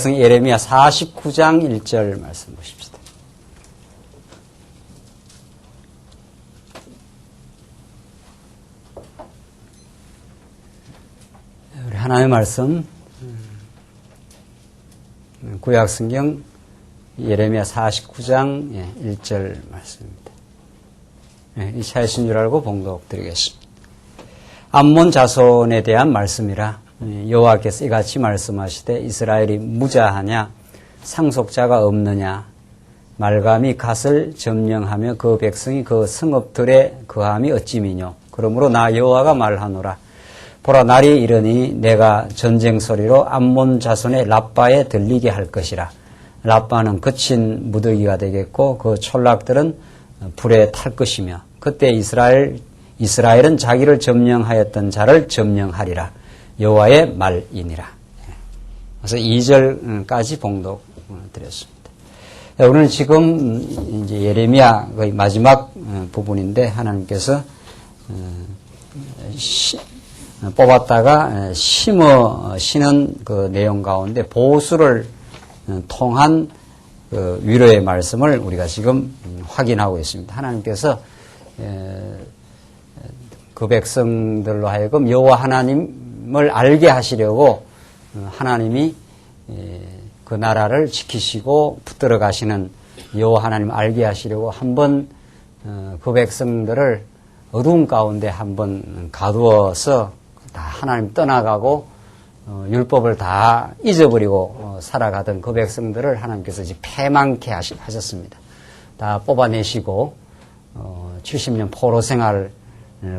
예레미야 49장 1절 말씀 보십시다. 우리 하나님의 말씀 구약성경 예레미야 49장 1절 말씀입니다. 이 차이신 줄 알고 봉독드리겠습니다. 암몬 자손에 대한 말씀이라 여호와께서 이같이 말씀하시되 이스라엘이 무자하냐 상속자가 없느냐 말감이 갓을 점령하며 그 백성이 그 성읍들에 거함이 어찌미뇨. 그러므로 나 여호와가 말하노라. 보라 날이 이르니 내가 전쟁 소리로 암몬 자손의 랍바에 들리게 할 것이라. 랍바는 거친 무더기가 되겠고 그 촌락들은 불에 탈 것이며 그때 이스라엘은 자기를 점령하였던 자를 점령하리라. 여호와의 말이니라. 그래서 2절까지 봉독드렸습니다. 오늘 지금 이제 예레미야 거의 마지막 부분인데 하나님께서 뽑았다가 심는 그 내용 가운데 보수를 통한 그 위로의 말씀을 우리가 지금 확인하고 있습니다. 하나님께서 그 백성들로 하여금 여호와 하나님을 알게 하시려고 하나님이 그 나라를 지키시고 붙들어 가시는 여호와 하나님 알게 하시려고 한번 그 백성들을 어두움 가운데 한번 가두어서 다 하나님 떠나가고 율법을 다 잊어버리고 살아가던 그 백성들을 하나님께서 이제 패망케 하셨습니다. 다 뽑아내시고 70년 포로 생활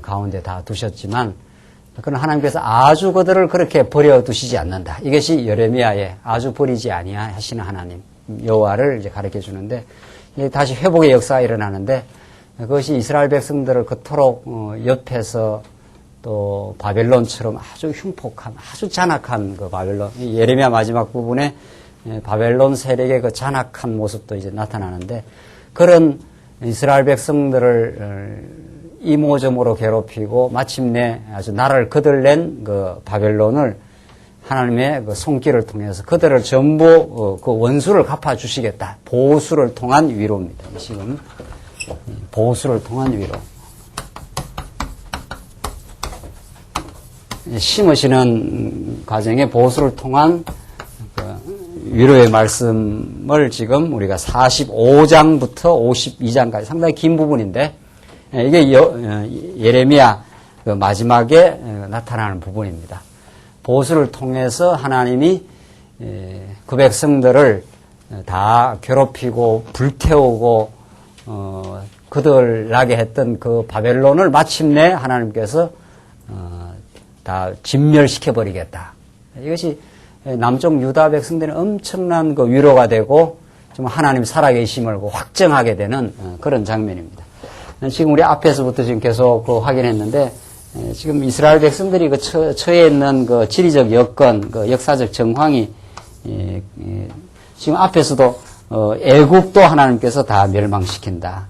가운데 다 두셨지만 그러나 하나님께서 아주 그들을 그렇게 버려두시지 않는다. 이것이 예레미야의 아주 버리지 아니하시는 하나님 여호와를 이제 가르쳐 주는데 다시 회복의 역사가 일어나는데 그것이 이스라엘 백성들을 그토록 옆에서 또 바벨론처럼 아주 흉폭한 아주 잔악한 그 바벨론 예레미야 마지막 부분에 바벨론 세력의 그 잔악한 모습도 이제 나타나는데 그런 이스라엘 백성들을 이모저모로 괴롭히고 마침내 아주 나라를 거들낸 그 바벨론을 하나님의 그 손길을 통해서 그들을 전부 그 원수를 갚아주시겠다. 보수를 통한 위로입니다. 지금 보수를 통한 위로. 심으시는 과정에 보수를 통한 그 위로의 말씀을 지금 우리가 45장부터 52장까지 상당히 긴 부분인데 이게 예레미야 그 마지막에 나타나는 부분입니다. 보수를 통해서 하나님이 그 백성들을 다 괴롭히고 불태우고 그들나게 했던 그 바벨론을 마침내 하나님께서 다 진멸시켜버리겠다. 이것이 남쪽 유다 백성들은 엄청난 그 위로가 되고 좀 하나님 살아계심을 확정하게 되는 그런 장면입니다. 지금 우리 앞에서부터 지금 계속 그 확인했는데 지금 이스라엘 백성들이 그 처해 있는 그 지리적 여건, 그 역사적 정황이 지금 앞에서도 애굽도 하나님께서 다 멸망시킨다.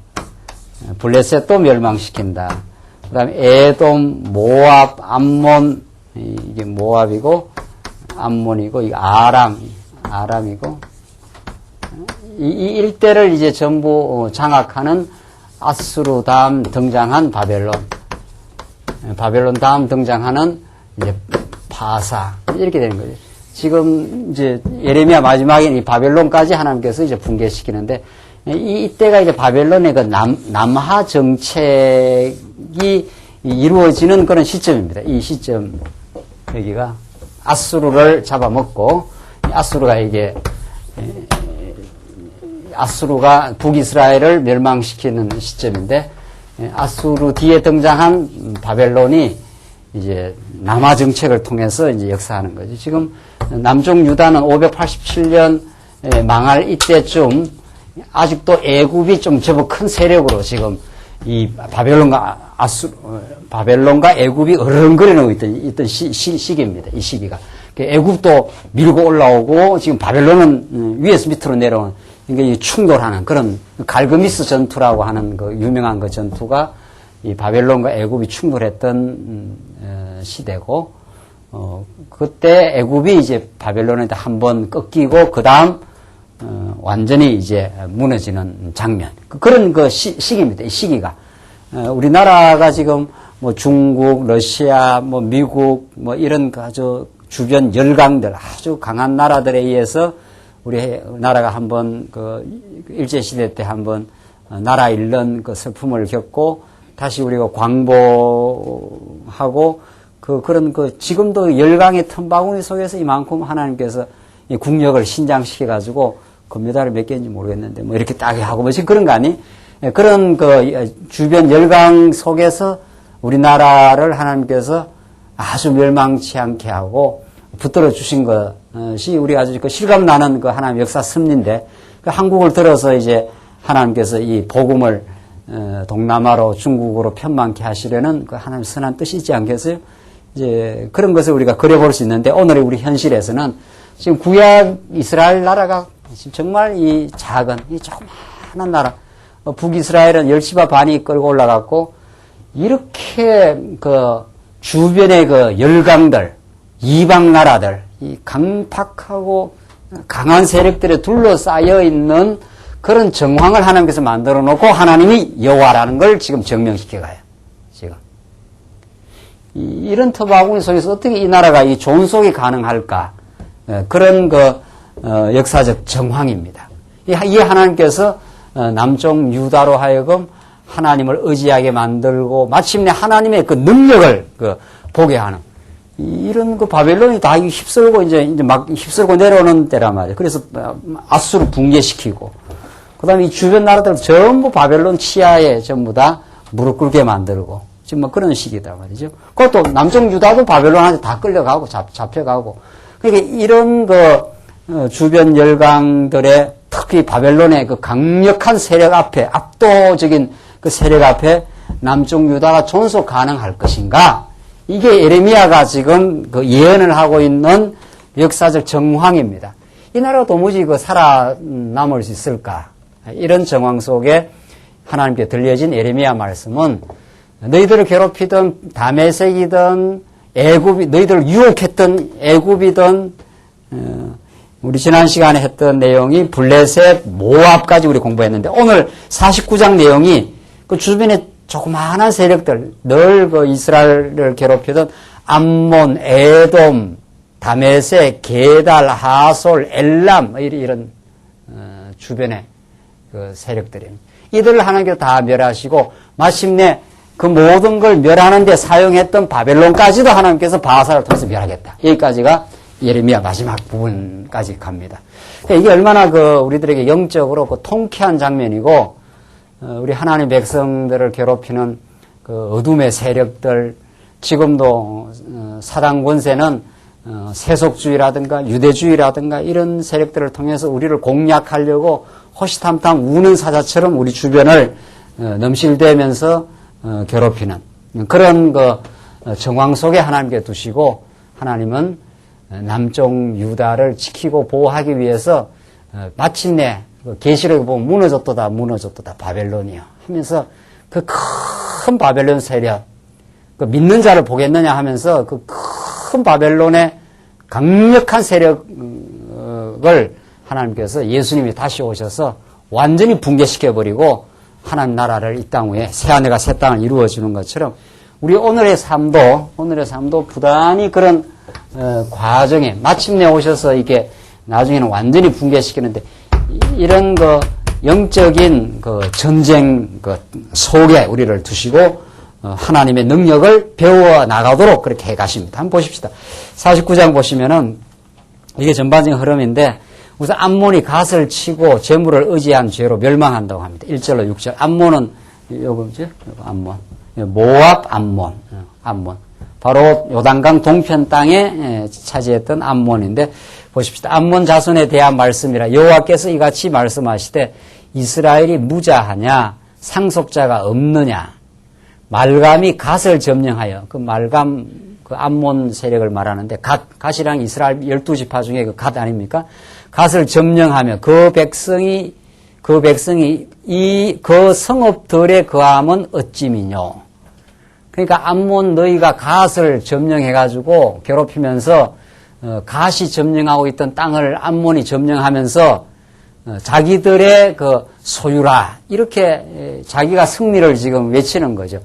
블레셋도 멸망시킨다. 그다음에 에돔, 모압, 암몬 이게 모압이고 암몬이고 이 아람이고 이 일대를 이제 전부 장악하는 아수르 다음 등장한 바벨론 다음 등장하는 이제 바사 이렇게 되는 거죠. 지금 이제 예레미야 마지막에 이 바벨론까지 하나님께서 이제 붕괴시키는데 이때가 이제 바벨론의 그 남하 정책이 이루어지는 그런 시점입니다. 이 시점 여기가 아수르를 잡아먹고 아수르가 이게 아수르가 북이스라엘을 멸망시키는 시점인데 아수르 뒤에 등장한 바벨론이 이제 남하 정책을 통해서 이제 역사하는 거죠. 지금 남쪽 유다는 587년 망할 이때쯤 아직도 애굽이 좀 제법 큰 세력으로 지금 이 바벨론과 애굽이 어른거리는 있던 시기입니다. 이 시기가. 애굽도 밀고 올라오고 지금 바벨론은 위에서 밑으로 내려오는 그러니까 충돌하는 그런 갈그미스 전투라고 하는 그 유명한 그 전투가 이 바벨론과 애굽이 충돌했던 시대고 그때 애굽이 이제 바벨론한테 한번 꺾이고 그 다음 완전히 이제 무너지는 장면. 그런 그 시기입니다. 이 시기가. 우리나라가 지금 뭐 중국, 러시아, 뭐 미국, 뭐 이런 아주 주변 열강들, 아주 강한 나라들에 의해서 우리 나라가 한번 일제시대 때 한번 나라 잃는 그 슬픔을 겪고 다시 우리가 광복하고 그런 지금도 열강의 틈바구니 속에서 이만큼 하나님께서 이 국력을 신장시켜가지고 금메달을 몇 개인지 모르겠는데 뭐 이렇게 따게 하고 뭐 지금 그런 거 아니? 그런 주변 열강 속에서 우리나라를 하나님께서 아주 멸망치 않게 하고 붙들어 주신 것이 우리가 아주 실감 나는 하나님 역사 섭리인데 한국을 들어서 이제 하나님께서 이 복음을 동남아로 중국으로 편만케 하시려는 하나님 선한 뜻이 있지 않겠어요? 이제 그런 것을 우리가 그려볼 수 있는데 오늘의 우리 현실에서는 지금 구약 이스라엘 나라가 정말 이 작은 이 조그마한 나라 북이스라엘은 10시바 반이 끌고 올라갔고 이렇게 주변의 열강들 이방 나라들 이 강팍하고 강한 세력들에 둘러싸여 있는 그런 정황을 하나님께서 만들어 놓고 하나님이 여호와라는 걸 지금 증명시켜 가요. 지금 이런 터바구니 속에서 어떻게 이 나라가 이 존속이 가능할까? 그런 역사적 정황입니다. 이 하나님께서 남쪽 유다로 하여금 하나님을 의지하게 만들고 마침내 하나님의 그 능력을 보게 하는 이런 바벨론이 다 휩쓸고 이제 막 휩쓸고 내려오는 때란 말이에요. 그래서 아수르 붕괴시키고 그다음에 이 주변 나라들 전부 바벨론 치하에 전부 다 무릎 꿇게 만들고 지금 뭐 그런 시기다 말이죠. 그것도 남쪽 유다도 바벨론한테 다 끌려가고 잡혀가고 그러니까 이런 주변 열강들의 특히 바벨론의 강력한 세력 앞에 압도적인 그 세력 앞에 남쪽 유다가 존속 가능할 것인가? 이게 예레미야가 지금 예언을 하고 있는 역사적 정황입니다. 이 나라가 도무지 살아남을 수 있을까? 이런 정황 속에 하나님께 들려진 예레미야 말씀은 너희들을 괴롭히던 다메섹이든 애굽이 너희들을 유혹했던 애굽이든 우리 지난 시간에 했던 내용이 블레셋, 모압까지 우리 공부했는데 오늘 49장 내용이 그 주변에 조그마한 세력들 늘 이스라엘을 괴롭히던 암몬, 에돔, 다메섹, 게달, 하솔, 엘람 이런 주변의 세력들입니다. 이들을 하나님께서 다 멸하시고 마침내 그 모든 걸 멸하는 데 사용했던 바벨론까지도 하나님께서 바하사를 통해서 멸하겠다. 여기까지가 예레미야 마지막 부분까지 갑니다. 이게 얼마나 우리들에게 영적으로 통쾌한 장면이고 우리 하나님 백성들을 괴롭히는 어둠의 세력들 지금도 사단 권세는 세속주의라든가 유대주의라든가 이런 세력들을 통해서 우리를 공략하려고 호시탐탐 우는 사자처럼 우리 주변을 넘실대면서 괴롭히는 그런 정황 속에 하나님께 두시고 하나님은 남쪽 유다를 지키고 보호하기 위해서 마침내 계시록에 보면 무너졌도다 바벨론이요 하면서 그 큰 바벨론 세력 믿는 자를 보겠느냐 하면서 그 큰 바벨론의 강력한 세력을 하나님께서 예수님이 다시 오셔서 완전히 붕괴시켜버리고 하나님 나라를 이 땅 위에 새하늘과 새 땅을 이루어주는 것처럼 우리 오늘의 삶도 부단히 그런 과정에 마침내 오셔서 이게 나중에는 완전히 붕괴시키는데 이런 영적인 전쟁 속에 우리를 두시고 하나님의 능력을 배워 나가도록 그렇게 해 가십니다. 한번 보십시다. 49장 보시면은 이게 전반적인 흐름인데 우선 암몬이 갓을 치고 재물을 의지한 죄로 멸망한다고 합니다. 1절로 6절. 암몬은 요거죠? 암몬. 모압 암몬. 바로 요단강 동편 땅에 차지했던 암몬인데 보십시다. 암몬 자손에 대한 말씀이라 여호와께서 이같이 말씀하시되 이스라엘이 무자하냐 상속자가 없느냐 말감이 갓을 점령하여 말감 암몬 세력을 말하는데 갓이랑 이스라엘 12지파 중에 갓 아닙니까? 갓을 점령하며 그 백성이 그 성읍들의 거함은 어찌미뇨. 그러니까 암몬 너희가 갓을 점령해가지고 괴롭히면서 갓이 점령하고 있던 땅을 암몬이 점령하면서 자기들의 그 소유라 이렇게 자기가 승리를 지금 외치는 거죠.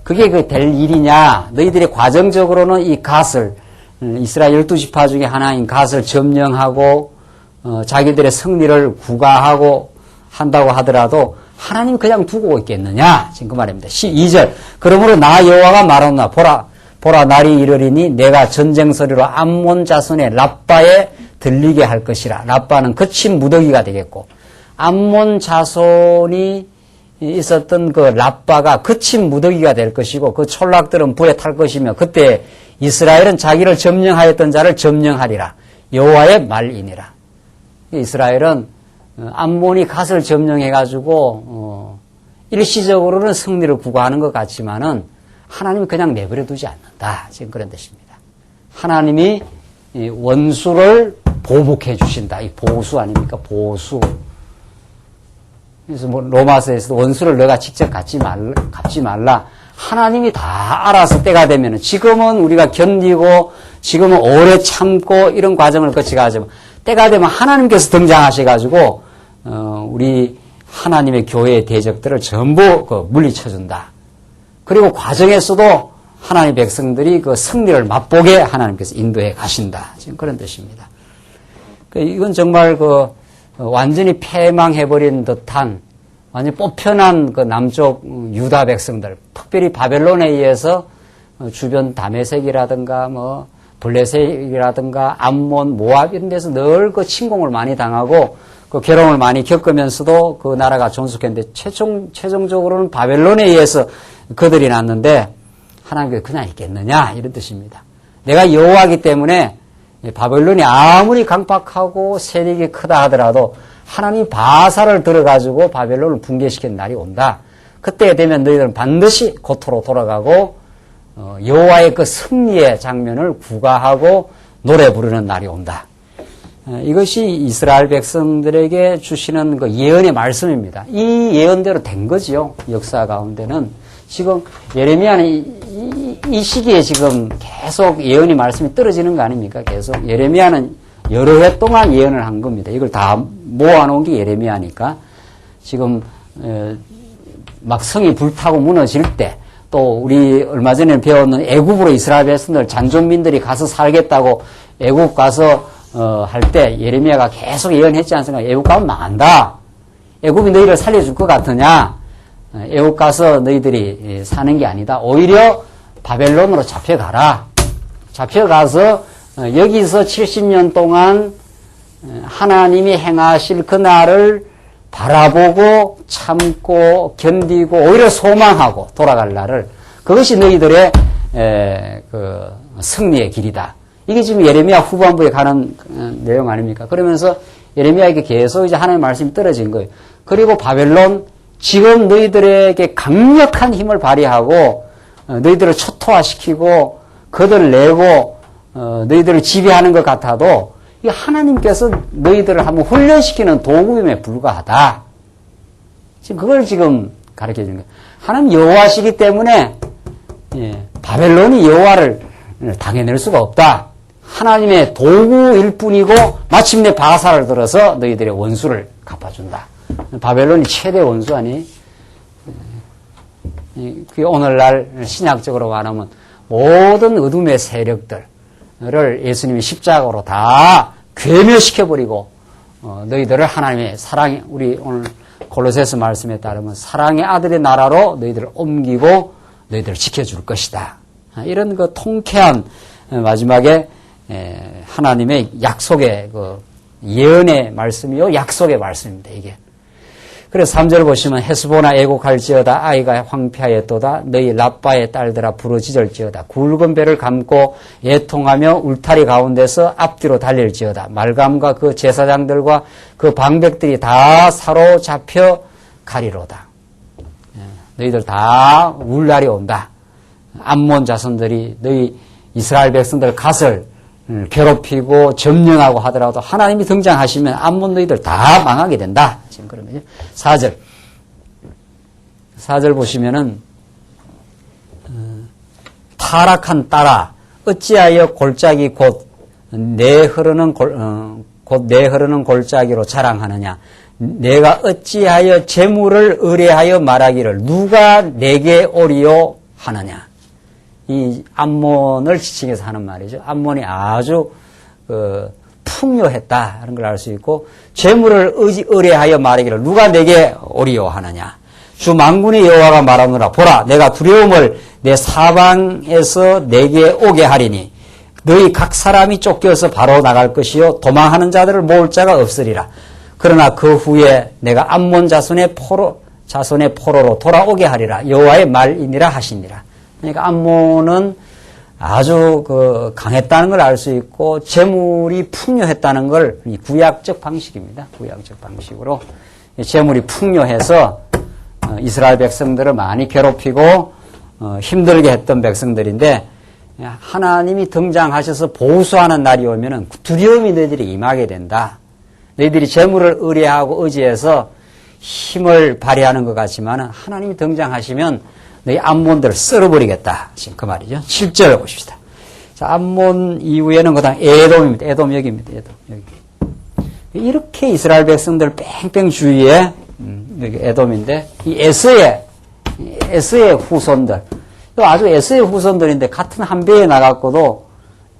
그게 그 될 일이냐? 너희들이 과정적으로는 이 갓을 이스라엘 12지파 중에 하나인 갓을 점령하고 자기들의 승리를 구가하고 한다고 하더라도 하나님 그냥 두고 있겠느냐? 지금 그 말입니다. 12절. 그러므로 나 여호와가 말하노라. 보라 날이 이르리니 내가 전쟁소리로 암몬 자손의 랍바에 들리게 할 것이라. 랍바는 거친 무더기가 되겠고 암몬 자손이 있었던 그 랍바가 거친 무더기가 될 것이고 그 촌락들은 불에 탈 것이며 그때 이스라엘은 자기를 점령하였던 자를 점령하리라. 여호와의 말이니라. 이스라엘은 암몬이 갓을 점령해가지고 일시적으로는 승리를 구가하는 것 같지만은 하나님이 그냥 내버려 두지 않는다. 지금 그런 뜻입니다. 하나님이 원수를 보복해 주신다. 이 보수 아닙니까? 보수. 그래서 뭐 로마서에서도 원수를 너가 직접 갚지 말라. 하나님이 다 알아서 때가 되면은 지금은 우리가 견디고 지금은 오래 참고 이런 과정을 거쳐가지고 때가 되면 하나님께서 등장하셔가지고 우리 하나님의 교회의 대적들을 전부 물리쳐준다. 그리고 과정에서도 하나님의 백성들이 그 승리를 맛보게 하나님께서 인도해 가신다. 지금 그런 뜻입니다. 이건 정말 완전히 패망해버린 듯한 완전히 뽑혀난 그 남쪽 유다 백성들, 특별히 바벨론에 의해서 주변 다메섹이라든가 블레셋이라든가 암몬, 모압 이런 데서 늘 그 침공을 많이 당하고 그 괴로움을 많이 겪으면서도 그 나라가 존속했는데 최종적으로는 바벨론에 의해서 그들이 났는데 하나님께서 그냥 있겠느냐 이런 뜻입니다. 내가 여호와이기 때문에 바벨론이 아무리 강팍하고 세력이 크다 하더라도 하나님 바사를 들어가지고 바벨론을 붕괴시키는 날이 온다. 그때 되면 너희들은 반드시 고토로 돌아가고 여호와의 그 승리의 장면을 구가하고 노래 부르는 날이 온다. 이것이 이스라엘 백성들에게 주시는 그 예언의 말씀입니다. 이 예언대로 된 거지요. 역사 가운데는 지금 예레미야는 이 시기에 지금 계속 예언의 말씀이 떨어지는 거 아닙니까? 계속 예레미야는 여러 해 동안 예언을 한 겁니다. 이걸 다 모아놓은 게 예레미야니까 지금 막 성이 불타고 무너질 때 또 우리 얼마 전에 배웠는 애굽으로 이스라엘 백성들 잔존민들이 가서 살겠다고 애굽 가서 할 때 예레미야가 계속 예언했지 않습니까? 애굽 가면 망한다. 애굽이 너희를 살려줄 것 같으냐? 애굽 가서 너희들이 사는 게 아니다. 오히려 바벨론으로 잡혀가라. 잡혀가서 여기서 70년 동안 하나님이 행하실 그날을 바라보고 참고 견디고 오히려 소망하고 돌아갈 날을 그것이 너희들의 그 승리의 길이다. 이게 지금 예레미야 후반부에 가는 내용 아닙니까? 그러면서 예레미야에게 계속 이제 하나님의 말씀이 떨어진 거예요. 그리고 바벨론 지금 너희들에게 강력한 힘을 발휘하고 너희들을 초토화시키고 그들을 내고 너희들을 지배하는 것 같아도 이 하나님께서 너희들을 한번 훈련시키는 도구임에 불과하다. 지금 그걸 지금 가르쳐 주는 거예요. 하나님 여호와시기 때문에 바벨론이 여호와를 당해낼 수가 없다. 하나님의 도구일 뿐이고 마침내 바사를 들어서 너희들의 원수를 갚아준다. 바벨론이 최대 원수 아니? 그게 오늘날 신약적으로 말하면 모든 어둠의 세력들을 예수님이 십자가로 다 괴멸시켜버리고 너희들을 하나님의 사랑의 우리 오늘 골로새서 말씀에 따르면 사랑의 아들의 나라로 너희들을 옮기고 너희들을 지켜줄 것이다. 이런 그 통쾌한 마지막에 하나님의 약속의 그 예언의 말씀이요 약속의 말씀입니다. 이게. 그래서 3절 보시면 헤스보나 애곡할지어다 아이가 황폐하였도다 너희 랍바의 딸들아 부르짖을지어다 굵은 배를 감고 애통하며 울타리 가운데서 앞뒤로 달릴지어다 말감과 그 제사장들과 그 방백들이 다 사로잡혀 가리로다. 너희들 다 울 날이 온다. 암몬 자손들이 너희 이스라엘 백성들 갓을 괴롭히고 점령하고 하더라도 하나님이 등장하시면 암몬 너희들 다 망하게 된다. 지금 그런 거죠. 4절 보시면은 타락한 딸아 어찌하여 골짜기 곧 내 흐르는 골짜기로 자랑하느냐. 내가 어찌하여 재물을 의뢰하여 말하기를 누가 내게 오리요 하느냐. 이 암몬을 지칭해서 하는 말이죠. 암몬이 아주 풍요했다 하는 걸 알 수 있고, 재물을 의뢰하여 말하기를 누가 내게 오리요 하느냐. 주 만군의 여호와가 말하노라. 보라, 내가 두려움을 내 사방에서 내게 오게 하리니 너희 각 사람이 쫓겨서 바로 나갈 것이요 도망하는 자들을 모을 자가 없으리라. 그러나 그 후에 내가 암몬 자손의 포로로 돌아오게 하리라. 여호와의 말이니라 하시니라. 그러니까 암몬은 아주 강했다는 걸 알 수 있고 재물이 풍요했다는 걸 구약적 방식입니다. 구약적 방식으로 재물이 풍요해서 이스라엘 백성들을 많이 괴롭히고 힘들게 했던 백성들인데, 하나님이 등장하셔서 보수하는 날이 오면은 두려움이 너희들이 임하게 된다. 너희들이 재물을 의뢰하고 의지해서 힘을 발휘하는 것 같지만 하나님이 등장하시면 너희 암몬들을 썰어버리겠다. 지금 그 말이죠. 7절 보십시다. 자, 암몬 이후에는 그 다음 에돔입니다. 에돔 여기입니다. 에돔 여기. 이렇게 이스라엘 백성들 뺑뺑 주위에 여기 에돔인데, 이 에스의 후손들, 아주 에스의 후손들인데 같은 한 배에 나갔고도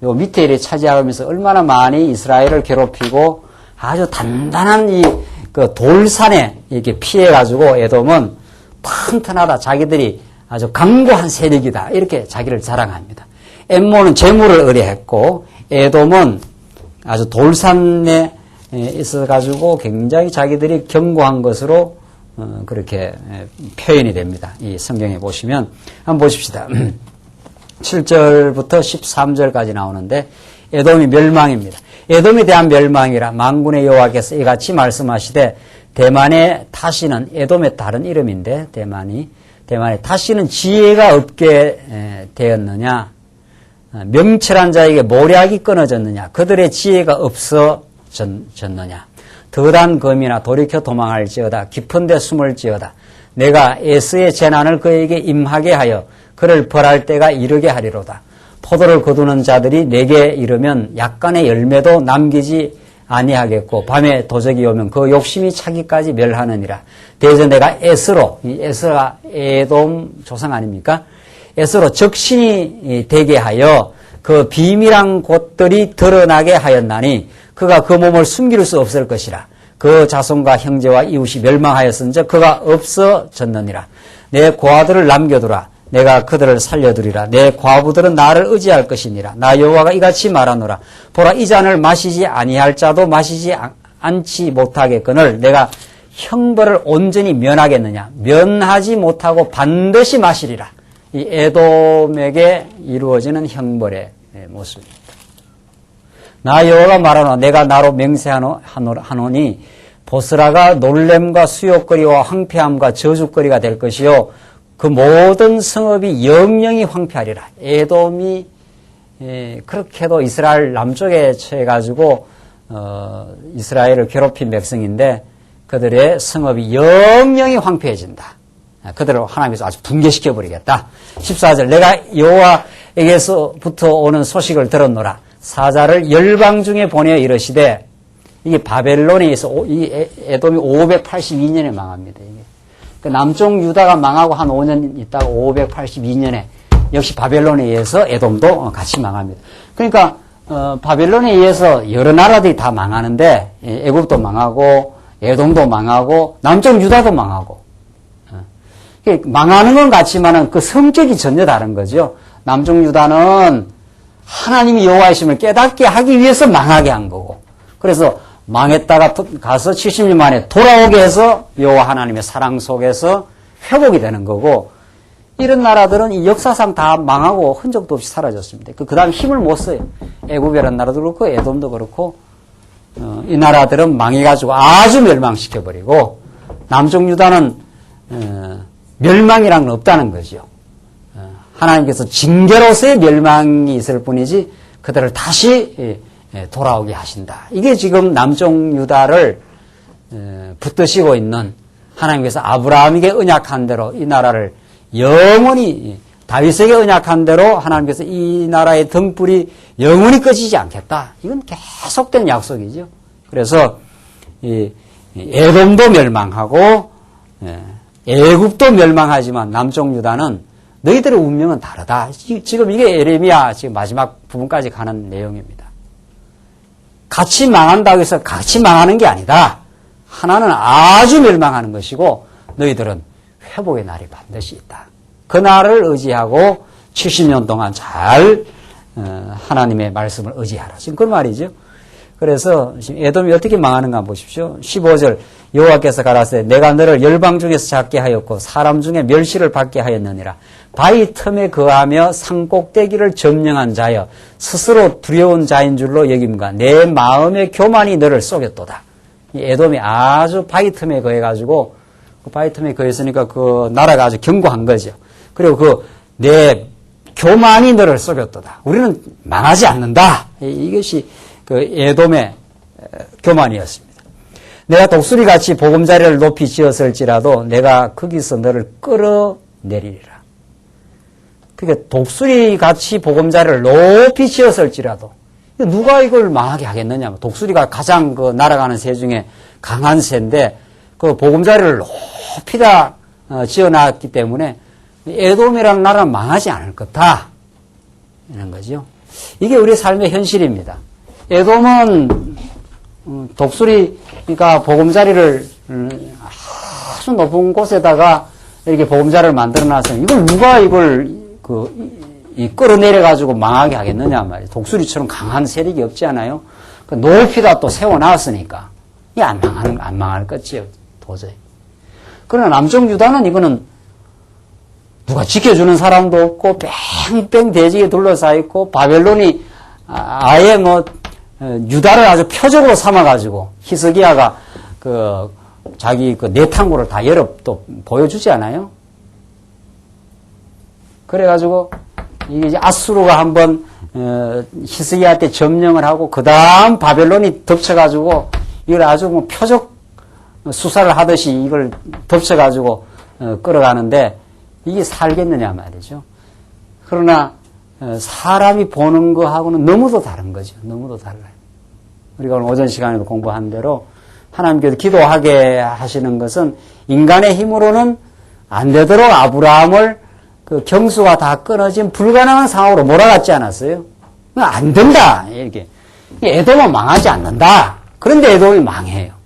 요 밑에 이렇게 차지하면서 얼마나 많이 이스라엘을 괴롭히고 아주 단단한 그 돌산에 이렇게 피해가지고 에돔은 튼튼하다. 자기들이 아주 강고한 세력이다. 이렇게 자기를 자랑합니다. 엠몬은 재물을 의뢰했고, 에돔은 아주 돌산에 있어가지고 굉장히 자기들이 견고한 것으로 그렇게 표현이 됩니다. 이 성경에 보시면 한번 보십시다. 7절부터 13절까지 나오는데 에돔이 멸망입니다. 에돔에 대한 멸망이라 만군의 여호와께서 이같이 말씀하시되, 대만의 타시는 에돔의 다른 이름인데, 대만의 타시는 지혜가 없게 되었느냐, 명철한 자에게 모략이 끊어졌느냐, 그들의 지혜가 없어졌느냐, 더단 검이나 돌이켜 도망할지어다, 깊은 데 숨을지어다. 내가 에스의 재난을 그에게 임하게 하여 그를 벌할 때가 이르게 하리로다. 포도를 거두는 자들이 내게 이르면 약간의 열매도 남기지 아니하겠고, 밤에 도적이 오면 그 욕심이 차기까지 멸하느니라. 대저 내가 에스로, 이 에스가 에돔 조상 아닙니까? 에스로 적신이 되게 하여 그 비밀한 곳들이 드러나게 하였나니 그가 그 몸을 숨길 수 없을 것이라. 그 자손과 형제와 이웃이 멸망하였은즉 그가 없어졌느니라. 내 고아들을 남겨두라. 내가 그들을 살려두리라. 내 과부들은 나를 의지할 것이니라. 나 여호와가 이같이 말하노라. 보라, 이 잔을 마시지 아니할 자도 마시지 않지 못하겠거늘 내가 형벌을 온전히 면하겠느냐. 면하지 못하고 반드시 마시리라. 이 에돔에게 이루어지는 형벌의 모습입니다. 나 여호와가 말하노라. 내가 나로 맹세하노니 보스라가 놀램과 수욕거리와 황폐함과 저주거리가 될 것이요 그 모든 성읍이 영영이 황폐하리라. 에돔이 그렇게도 이스라엘 남쪽에 처해가지고 이스라엘을 괴롭힌 백성인데 그들의 성읍이 영영이 황폐해진다. 그들을 하나님께서 아주 붕괴시켜버리겠다. 14절 내가 여호와에게서부터 오는 소식을 들었노라. 사자를 열방 중에 보내어 이르시되, 이게 바벨론에 의해서 이 에돔이 582년에 망합니다. 이게. 그 남쪽 유다가 망하고 한 5년 있다가 582년에 역시 바벨론에 의해서 에돔도 같이 망합니다. 그러니까 바벨론에 의해서 여러 나라들이 다 망하는데 애굽도 망하고 에돔도 망하고 남쪽 유다도 망하고 망하는 건 같지만은 그 성격이 전혀 다른 거죠. 남쪽 유다는 하나님이 여호와이심을 깨닫게 하기 위해서 망하게 한 거고, 그래서 망했다가 가서 70년 만에 돌아오게 해서 여호와 하나님의 사랑 속에서 회복이 되는 거고, 이런 나라들은 이 역사상 다 망하고 흔적도 없이 사라졌습니다. 그 다음 힘을 못 써요. 애굽이라는 나라도 그렇고 에돔도 그렇고 이 나라들은 망해가지고 아주 멸망시켜버리고, 남쪽 유다는 멸망이란 건 없다는 거죠. 하나님께서 징계로서의 멸망이 있을 뿐이지 그들을 다시 돌아오게 하신다. 이게 지금 남쪽 유다를 붙드시고 있는 하나님께서 아브라함에게 언약한 대로 이 나라를 영원히 다윗에게 언약한 대로 하나님께서 이 나라의 등불이 영원히 꺼지지 않겠다. 이건 계속된 약속이죠. 그래서 이 에돔도 멸망하고 애굽도 멸망하지만 남쪽 유다는 너희들의 운명은 다르다. 지금 이게 예레미야 지금 마지막 부분까지 가는 내용입니다. 같이 망한다고 해서 같이 망하는 게 아니다. 하나는 아주 멸망하는 것이고 너희들은 회복의 날이 반드시 있다. 그 날을 의지하고 70년 동안 잘 하나님의 말씀을 의지하라. 지금 그 말이죠. 그래서 지금 에돔이 어떻게 망하는가 보십시오. 15절 여호와께서 가라사대 내가 너를 열방 중에서 작게 하였고 사람 중에 멸시를 받게 하였느니라. 바위 틈에 거하며 산꼭대기를 점령한 자여 스스로 두려운 자인 줄로 여김과 내 마음의 교만이 너를 속였도다. 이 에돔이 아주 바위 틈에 거해가지고 그 바위 틈에 거했으니까 그 나라가 아주 견고한 거죠. 그리고 그 내 교만이 너를 속였도다. 우리는 망하지 않는다. 이것이 그 에돔의 교만이었습니다. 내가 독수리같이 보금자리를 높이 지었을지라도 내가 거기서 너를 끌어내리리라. 그러니까 독수리같이 보금자리를 높이 지었을지라도 누가 이걸 망하게 하겠느냐. 독수리가 가장 그 날아가는 새 중에 강한 새인데 그 보금자리를 높이 다 지어놨기 때문에 에돔이라는 나라는 망하지 않을 거다. 이런 거죠. 이게 우리 삶의 현실입니다. 에돔은 독수리가 보금자리를 아주 높은 곳에다가 이렇게 보금자리를 만들어놔서 이걸 누가 이걸 끌어내려가지고 망하게 하겠느냐 말이에요. 독수리처럼 강한 세력이 없지 않아요? 높이다 또 세워놨으니까 이게 안 망할 것이에요. 도저히. 그러나 남쪽 유다는 이거는 누가 지켜주는 사람도 없고 뺑뺑 대지에 둘러싸여 있고 바벨론이 아예 유다를 아주 표적으로 삼아가지고 히스기야가 자기 내탕구를 다 열어 또 보여주지 않아요? 그래가지고 이게 이제 아수르가 한번 히스기야 때 점령을 하고 그 다음 바벨론이 덮쳐가지고 이걸 아주 표적 수사를 하듯이 이걸 덮쳐가지고 끌어가는데 이게 살겠느냐 말이죠. 그러나 사람이 보는 거하고는 너무도 다른 거죠. 너무도 달라요. 우리가 오늘 오전 시간에도 공부한 대로 하나님께서 기도하게 하시는 것은 인간의 힘으로는 안 되도록 아브라함을 그 경수가 다 끊어진 불가능한 상황으로 몰아갔지 않았어요? 안 된다. 이렇게. 에돔은 망하지 않는다. 그런데 에돔이 망해요.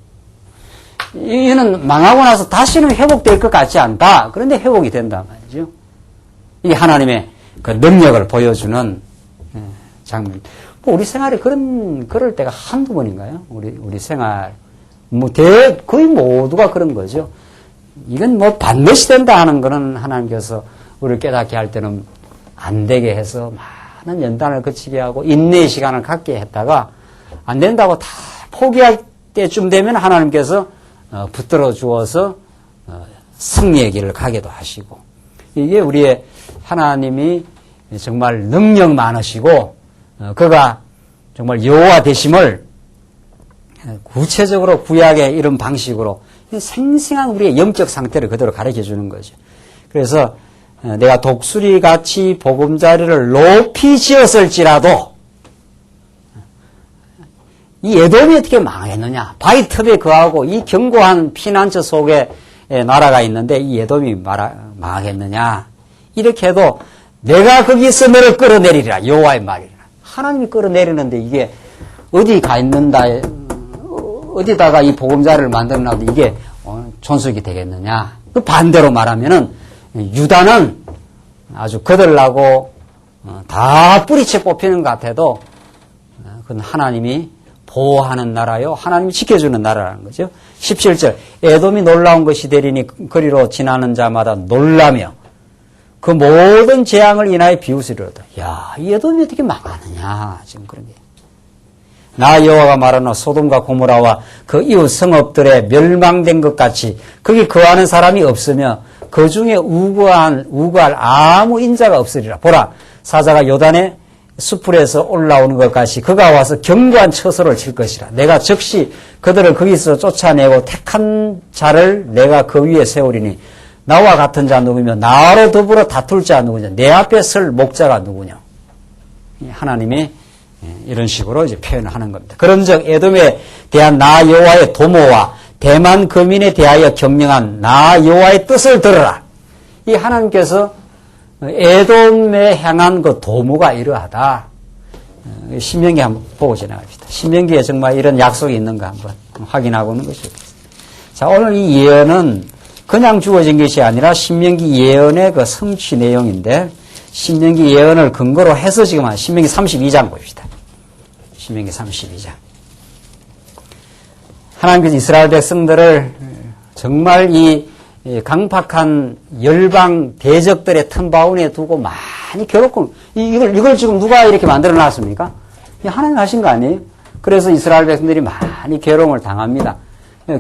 이는 망하고 나서 다시는 회복될 것 같지 않다. 그런데 회복이 된단 말이죠. 이게 하나님의 그 능력을 보여주는 장면. 우리 생활에 그럴 때가 한두 번인가요? 우리 생활. 거의 모두가 그런 거죠. 이건 반드시 된다 하는 거는 하나님께서 우리를 깨닫게 할 때는 안 되게 해서 많은 연단을 거치게 하고 인내의 시간을 갖게 했다가 안 된다고 다 포기할 때쯤 되면 하나님께서 붙들어 주어서 승리의 길을 가게도 하시고 이게 우리의 하나님이 정말 능력 많으시고 그가 정말 여호와 되심을 구체적으로 구약의 이런 방식으로 생생한 우리의 영적 상태를 그대로 가르쳐 주는 거죠. 그래서 내가 독수리같이 보금자리를 높이 지었을지라도 이 에돔이 어떻게 망했느냐. 바위 틈에 거하고 이 견고한 피난처 속에 나라가 있는데 이 에돔이 망하겠느냐. 이렇게 해도 내가 거기서 너를 끌어내리리라. 여호와의 말이라. 하나님이 끌어내리는데 이게 어디 가 있는다. 어디다가 이 보금자리를 만들어놔도 이게 존속이 되겠느냐. 그 반대로 말하면은 유다는 아주 거들나고 다 뿌리채 뽑히는 것 같아도 그건 하나님이 보호하는 나라요. 하나님이 지켜주는 나라라는 거죠. 17절 에돔이 놀라운 것이 되리니 거리로 지나는 자마다 놀라며 그 모든 재앙을 인하여 비웃으리로다. 야, 이 에돔이 어떻게 망하느냐. 지금 그런 게. 나 여호와가 말하노 소돔과 고모라와 그 이웃 성읍들에 멸망된 것 같이 거기 거하는 사람이 없으며 그 중에 우구할 아무 인자가 없으리라. 보라, 사자가 요단의 수풀에서 올라오는 것 같이 그가 와서 견고한 처소를 칠 것이라. 내가 즉시 그들을 거기서 쫓아내고 택한 자를 내가 그 위에 세우리니 나와 같은 자 누구며 나로 더불어 다툴 자 누구냐? 내 앞에 설 목자가 누구냐? 하나님이 이런 식으로 이제 표현을 하는 겁니다. 그런즉 에돔에 대한 나 여호와의 도모와 대만 거민에 대하여 경명한 나 여호와의 뜻을 들어라. 이 하나님께서 에돔에 향한 그 도모가 이러하다. 신명기 한번 보고 지나갑시다. 신명기에 정말 이런 약속이 있는가 한번 확인하고 있는 것이겠습니다. 자, 오늘 이 예언은 그냥 주어진 것이 아니라 신명기 예언의 그 성취 내용인데, 신명기 예언을 근거로 해서 지금 신명기 32장 봅시다. 신명기 32장. 하나님께서 이스라엘 백성들을 정말 이 강팍한 열방 대적들의 틈바구니에 두고 많이 괴롭고, 이걸 지금 누가 이렇게 만들어 놨습니까? 하나님 하신 거 아니에요? 그래서 이스라엘 백성들이 많이 괴로움을 당합니다.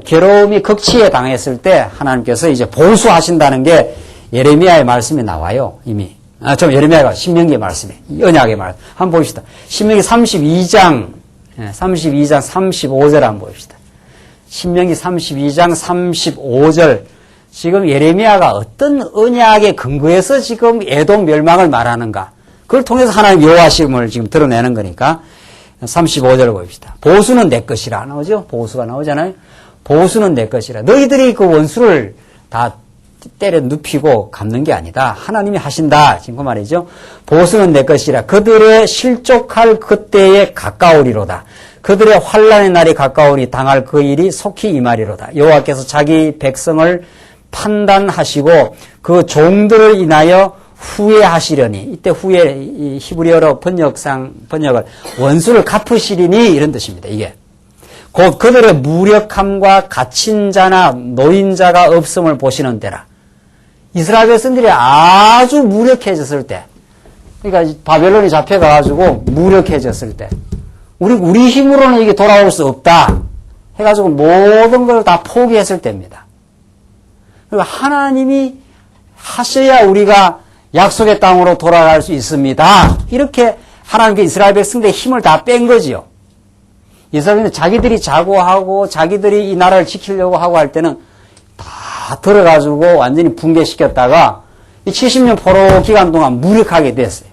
괴로움이 극치에 당했을 때 하나님께서 이제 보수하신다는 게 예레미야의 말씀이 나와요, 이미. 예레미야가 신명기의 말씀이, 언약의 말씀. 한번 봅시다. 신명기 32장 35절 한번 봅시다. 신명기 32장 35절. 지금 예레미야가 어떤 언약에 근거해서 지금 에돔 멸망을 말하는가. 그걸 통해서 하나님 여호와심을 지금 드러내는 거니까 35절을 봅시다. 보수는 내 것이라 나오죠? 보수가 나오잖아요. 보수는 내 것이라. 너희들이 그 원수를 다 때려 눕히고 갚는 게 아니다. 하나님이 하신다. 지금 그 말이죠. 보수는 내 것이라. 그들의 실족할 그때에 가까우리로다. 그들의 환난의 날이 가까우니 당할 그 일이 속히 임하리로다. 여호와께서 자기 백성을 판단하시고 그 종들을 인하여 후회하시려니. 이때 후회, 이 히브리어로 번역을 원수를 갚으시리니 이런 뜻입니다. 이게. 곧 그들의 무력함과 갇힌 자나 노인자가 없음을 보시는 때라. 이스라엘 백성들이 아주 무력해졌을 때, 그러니까 바벨론이 잡혀가가지고 무력해졌을 때, 우리 힘으로는 이게 돌아올 수 없다 해가지고 모든 걸 다 포기했을 때입니다. 그리고 하나님이 하셔야 우리가 약속의 땅으로 돌아갈 수 있습니다. 이렇게 하나님께 이스라엘 백성들의 힘을 다 뺀 거지요. 이스라엘은 자기들이 자고하고 자기들이 이 나라를 지키려고 하고 할 때는 다 들어가지고 완전히 붕괴시켰다가 이 70년 포로 기간 동안 무력하게 됐어요.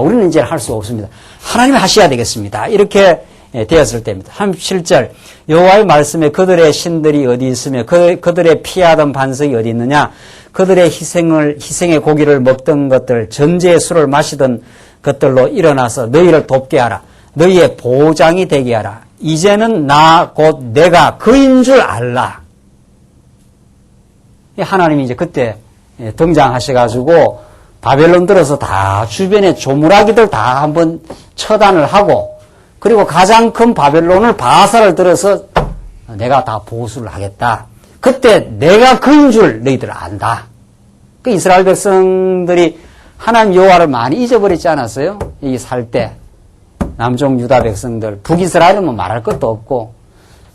우리는 이제 할 수 없습니다. 하나님이 하셔야 되겠습니다. 이렇게 되었을 때입니다. 37절 여호와의 말씀에 그들의 신들이 어디 있으며 그들의 피하던 반석이 어디 있느냐. 그들의 희생의 고기를 먹던 것들 전제의 술을 마시던 것들로 일어나서 너희를 돕게 하라. 너희의 보장이 되게 하라. 이제는 나 곧 내가 그인 줄 알라. 하나님이 이제 그때 등장하셔가지고 바벨론 들어서 다 주변에 조물아기들 다 한번 처단을 하고 그리고 가장 큰 바벨론을 바사를 들어서 내가 다 보수를 하겠다. 그때 내가 그인 줄 너희들 안다. 그 이스라엘 백성들이 하나님 여호와를 많이 잊어버리지 않았어요? 여기 살 때. 남쪽 유다 백성들, 북이스라엘은 뭐 말할 것도 없고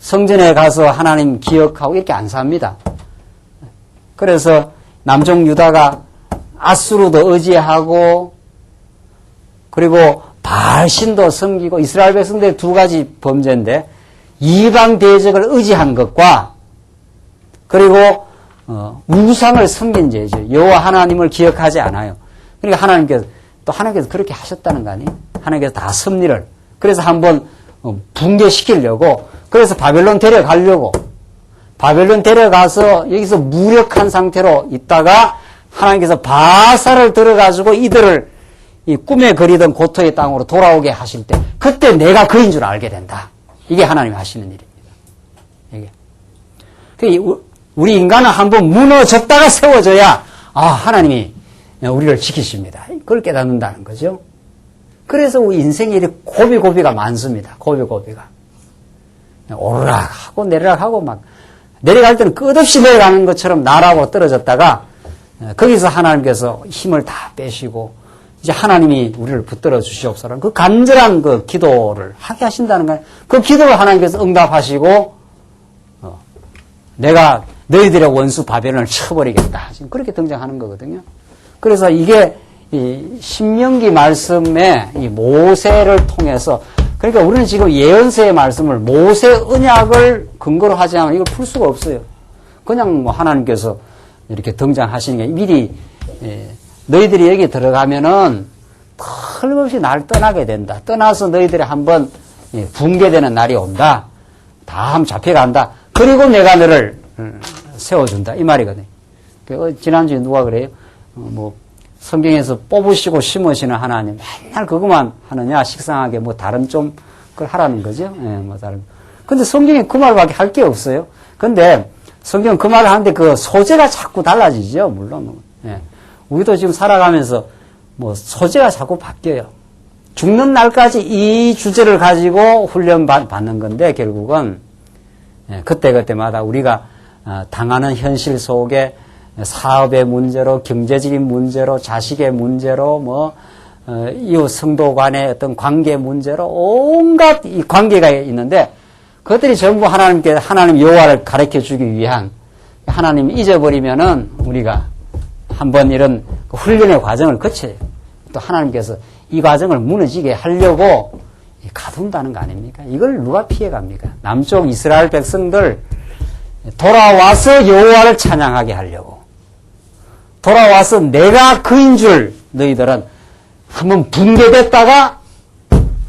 성전에 가서 하나님 기억하고 이렇게 안 삽니다. 그래서 남쪽 유다가 아수르도 의지하고 그리고 바알신도 섬기고 이스라엘 백성들의 두 가지 범죄인데 이방 대적을 의지한 것과 그리고 우상을 섬긴 죄죠. 여호와 하나님을 기억하지 않아요. 그러니까 하나님께서 그렇게 하셨다는 거 아니에요? 하나님께서 다 섭리를. 그래서 한번 붕괴시키려고 그래서 바벨론 데려가려고 바벨론 데려가서 여기서 무력한 상태로 있다가 하나님께서 바사를 들어가지고 이들을 이 꿈에 그리던 고토의 땅으로 돌아오게 하실 때 그때 내가 그인 줄 알게 된다. 이게 하나님이 하시는 일입니다. 이게. 우리 인간은 한번 무너졌다가 세워져야 하나님이 우리를 지키십니다. 그걸 깨닫는다는 거죠. 그래서 우리 인생에 이렇게 고비가 많습니다. 고비가. 오르락하고 내리락하고 막 내려갈 때는 끝없이 내려가는 것처럼 나라고 떨어졌다가 거기서 하나님께서 힘을 다 빼시고 이제 하나님이 우리를 붙들어 주시옵소서. 그 간절한 그 기도를 하게 하신다는 거예요. 그 기도를 하나님께서 응답하시고 내가 너희들의 원수 바벨론을 쳐버리겠다. 지금 그렇게 등장하는 거거든요. 그래서 이게 이 신명기 말씀에 이 모세를 통해서 그러니까 우리는 지금 예언서의 말씀을 모세 언약을 근거로 하지 않으면 이걸 풀 수가 없어요. 그냥 뭐 하나님께서 이렇게 등장하시는 게 미리 너희들이 여기 들어가면은 틀림없이 날 떠나게 된다. 떠나서 너희들이 한번 붕괴되는 날이 온다. 다 한번 잡혀간다. 그리고 내가 너를 세워준다. 이 말이거든요. 지난주에 누가 그래요? 성경에서 뽑으시고 심으시는 하나님, 맨날 그것만 하느냐? 식상하게 다른 좀 그걸 하라는 거죠. 다른. 근데 성경에 그 말밖에 할 게 없어요. 근데 성경은 그 말을 하는데 그 소재가 자꾸 달라지죠. 물론. 우리도 지금 살아가면서 소재가 자꾸 바뀌어요. 죽는 날까지 이 주제를 가지고 훈련 받는 건데 결국은 그때마다 우리가 당하는 현실 속에 사업의 문제로, 경제적인 문제로, 자식의 문제로, 이웃 성도 간의 어떤 관계 문제로 온갖 이 관계가 있는데 그것들이 전부 하나님 여호와를 가르쳐 주기 위한 하나님이 잊어버리면은 우리가 한번 이런 훈련의 과정을 거쳐요. 또 하나님께서 이 과정을 무너지게 하려고 가둔다는 거 아닙니까? 이걸 누가 피해갑니까? 남쪽 이스라엘 백성들 돌아와서 여호와를 찬양하게 하려고. 돌아와서 내가 그인 줄 너희들은 한번 붕괴됐다가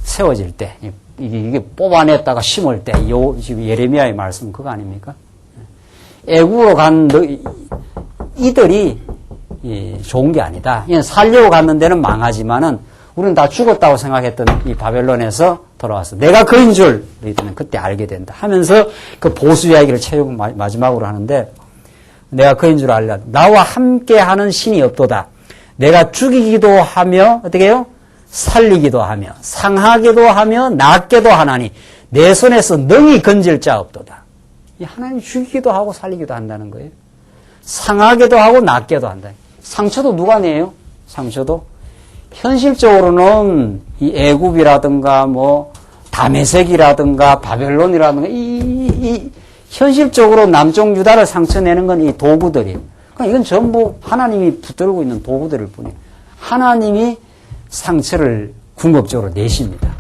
세워질 때, 이게 뽑아냈다가 심을 때, 지금 예레미야의 말씀은 그거 아닙니까? 애국으로 간 이들이 좋은 게 아니다. 살려고 갔는 데는 망하지만은 우리는 다 죽었다고 생각했던 이 바벨론에서 돌아와서 내가 그인 줄 너희들은 그때 알게 된다 하면서 그 보수 이야기를 최종 마지막으로 하는데 내가 그인 줄 알라. 나와 함께하는 신이 없도다. 내가 죽이기도 하며 어떻게 해요? 살리기도 하며 상하기도 하며 낫게도 하나니 내 손에서 능히 건질 자 없도다. 이 하나님 죽이기도 하고 살리기도 한다는 거예요. 상하게도 하고 낫게도 한다. 상처도 누가 내요? 상처도 현실적으로는 이 애굽이라든가 다메섹이라든가 바벨론이라든가 이 현실적으로 남쪽 유다를 상처내는 건 이 도구들이에요. 그러니까 이건 전부 하나님이 붙들고 있는 도구들일 뿐이에요. 하나님이 상처를 궁극적으로 내십니다.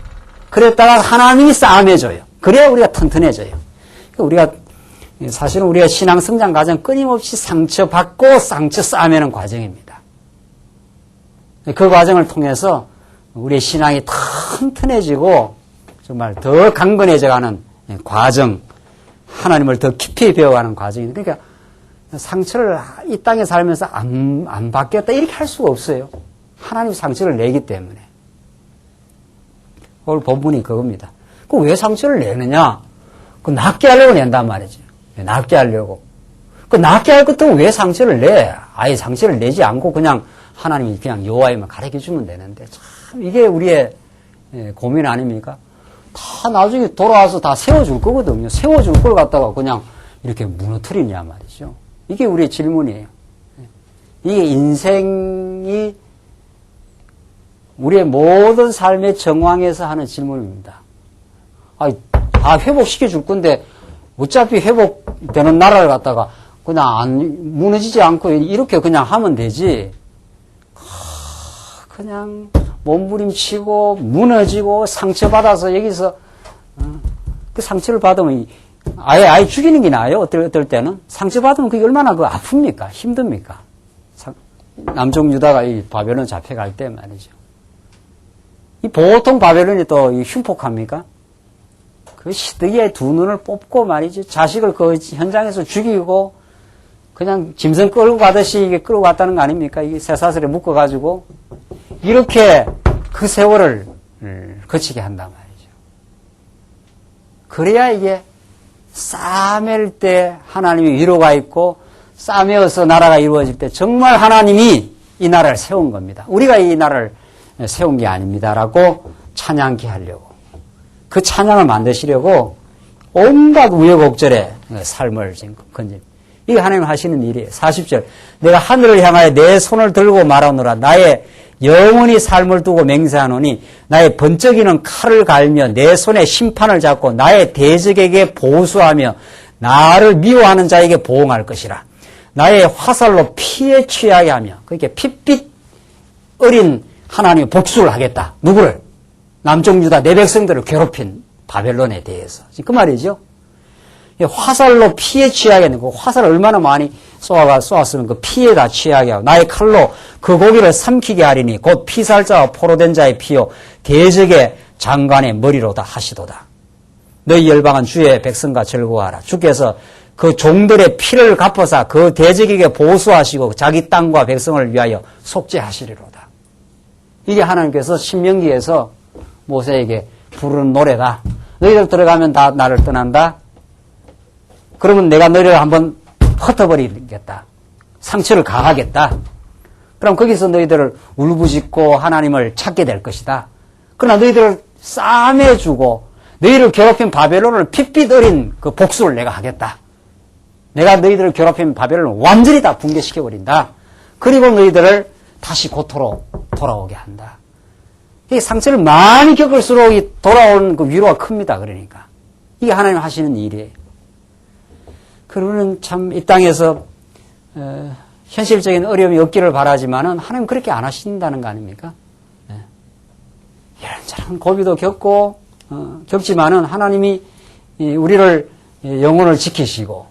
그랬다가 하나님이 싸매줘요. 그래야 우리가 튼튼해져요. 그러니까 사실은 우리가 신앙 성장 과정 끊임없이 상처받고 상처 싸매는 과정입니다. 그 과정을 통해서 우리의 신앙이 튼튼해지고 정말 더 강건해져가는 과정, 하나님을 더 깊이 배워가는 과정입니다. 그러니까 상처를 이 땅에 살면서 안 받겠다 이렇게 할 수가 없어요. 하나님 상처를 내기 때문에. 오늘 본문이 그겁니다. 왜 상처를 내느냐? 낫게 하려고 낸단 말이죠. 낫게 하려고. 낫게 할 것도 왜 상처를 내? 아예 상처를 내지 않고 그냥 하나님이 그냥 여호와에만 가르쳐 주면 되는데 참 이게 우리의 고민 아닙니까? 다 나중에 돌아와서 다 세워줄 거거든요. 세워줄 걸 갖다가 그냥 이렇게 무너뜨리냐 말이죠. 이게 우리의 질문이에요. 이게 인생이 우리의 모든 삶의 정황에서 하는 질문입니다. 다 회복시켜 줄 건데 어차피 회복되는 나라를 갖다가 그냥 무너지지 않고 이렇게 그냥 하면 되지. 그냥 몸부림치고 무너지고 상처받아서 여기서 그 상처를 받으면 아예 죽이는 게 나아요. 어떨 때는 상처받으면 그게 얼마나 아픕니까? 힘듭니까? 남쪽 유다가 이 바벨론 잡혀갈 때 말이죠. 이 보통 바벨론이 또 흉폭합니까? 그 시드기의 두 눈을 뽑고 말이죠. 자식을 그 현장에서 죽이고 그냥 짐승 끌고 가듯이 이게 끌고 갔다는 거 아닙니까? 이게 쇠사슬에 묶어가지고 이렇게 그 세월을 거치게 한단 말이죠. 그래야 이게 싸맬 때 하나님이 위로가 있고 싸매어서 나라가 이루어질 때 정말 하나님이 이 나라를 세운 겁니다. 우리가 이 나라를 세운 게 아닙니다라고 찬양케 하려고 그 찬양을 만드시려고 온갖 우여곡절의 삶을 지금 건집니다. 이게 하나님 하시는 일이에요. 40절 내가 하늘을 향하여 내 손을 들고 말하노라 나의 영원히 삶을 두고 맹세하노니 나의 번쩍이는 칼을 갈며 내 손에 심판을 잡고 나의 대적에게 보수하며 나를 미워하는 자에게 보응할 것이라. 나의 화살로 피에 취하게 하며 그렇게 핏빛 어린 하나님의 복수를 하겠다. 누구를? 남쪽 유다 내 백성들을 괴롭힌 바벨론에 대해서. 그 말이죠. 화살로 피에 취하게 되는 거. 화살을 얼마나 많이 쏘았으면 그 피에 다 취하게 하고 나의 칼로 그 고기를 삼키게 하리니 곧 피살자와 포로된 자의 피요 대적의 장관의 머리로다 하시도다. 너희 열방은 주의 백성과 즐거워하라. 주께서 그 종들의 피를 갚아서 그 대적에게 보수하시고 자기 땅과 백성을 위하여 속죄하시리로다. 이게 하나님께서 신명기에서 모세에게 부르는 노래다. 너희들 들어가면 다 나를 떠난다. 그러면 내가 너희를 한번 흩어버리겠다. 상처를 가하겠다. 그럼 거기서 너희들을 울부짖고 하나님을 찾게 될 것이다. 그러나 너희들을 싸매주고 너희를 괴롭힌 바벨론을 핏빛 어린 그 복수를 내가 하겠다. 내가 너희들을 괴롭힌 바벨론을 완전히 다 붕괴시켜버린다. 그리고 너희들을 다시 고토로 돌아오게 한다. 이 상처를 많이 겪을수록 돌아오는 그 위로가 큽니다. 그러니까. 이게 하나님 하시는 일이에요. 그러면 참 이 땅에서 현실적인 어려움이 없기를 바라지만은 하나님 그렇게 안 하신다는 거 아닙니까? 이런저런 고비도 겪고 겪지만은 하나님이 우리를 영혼을 지키시고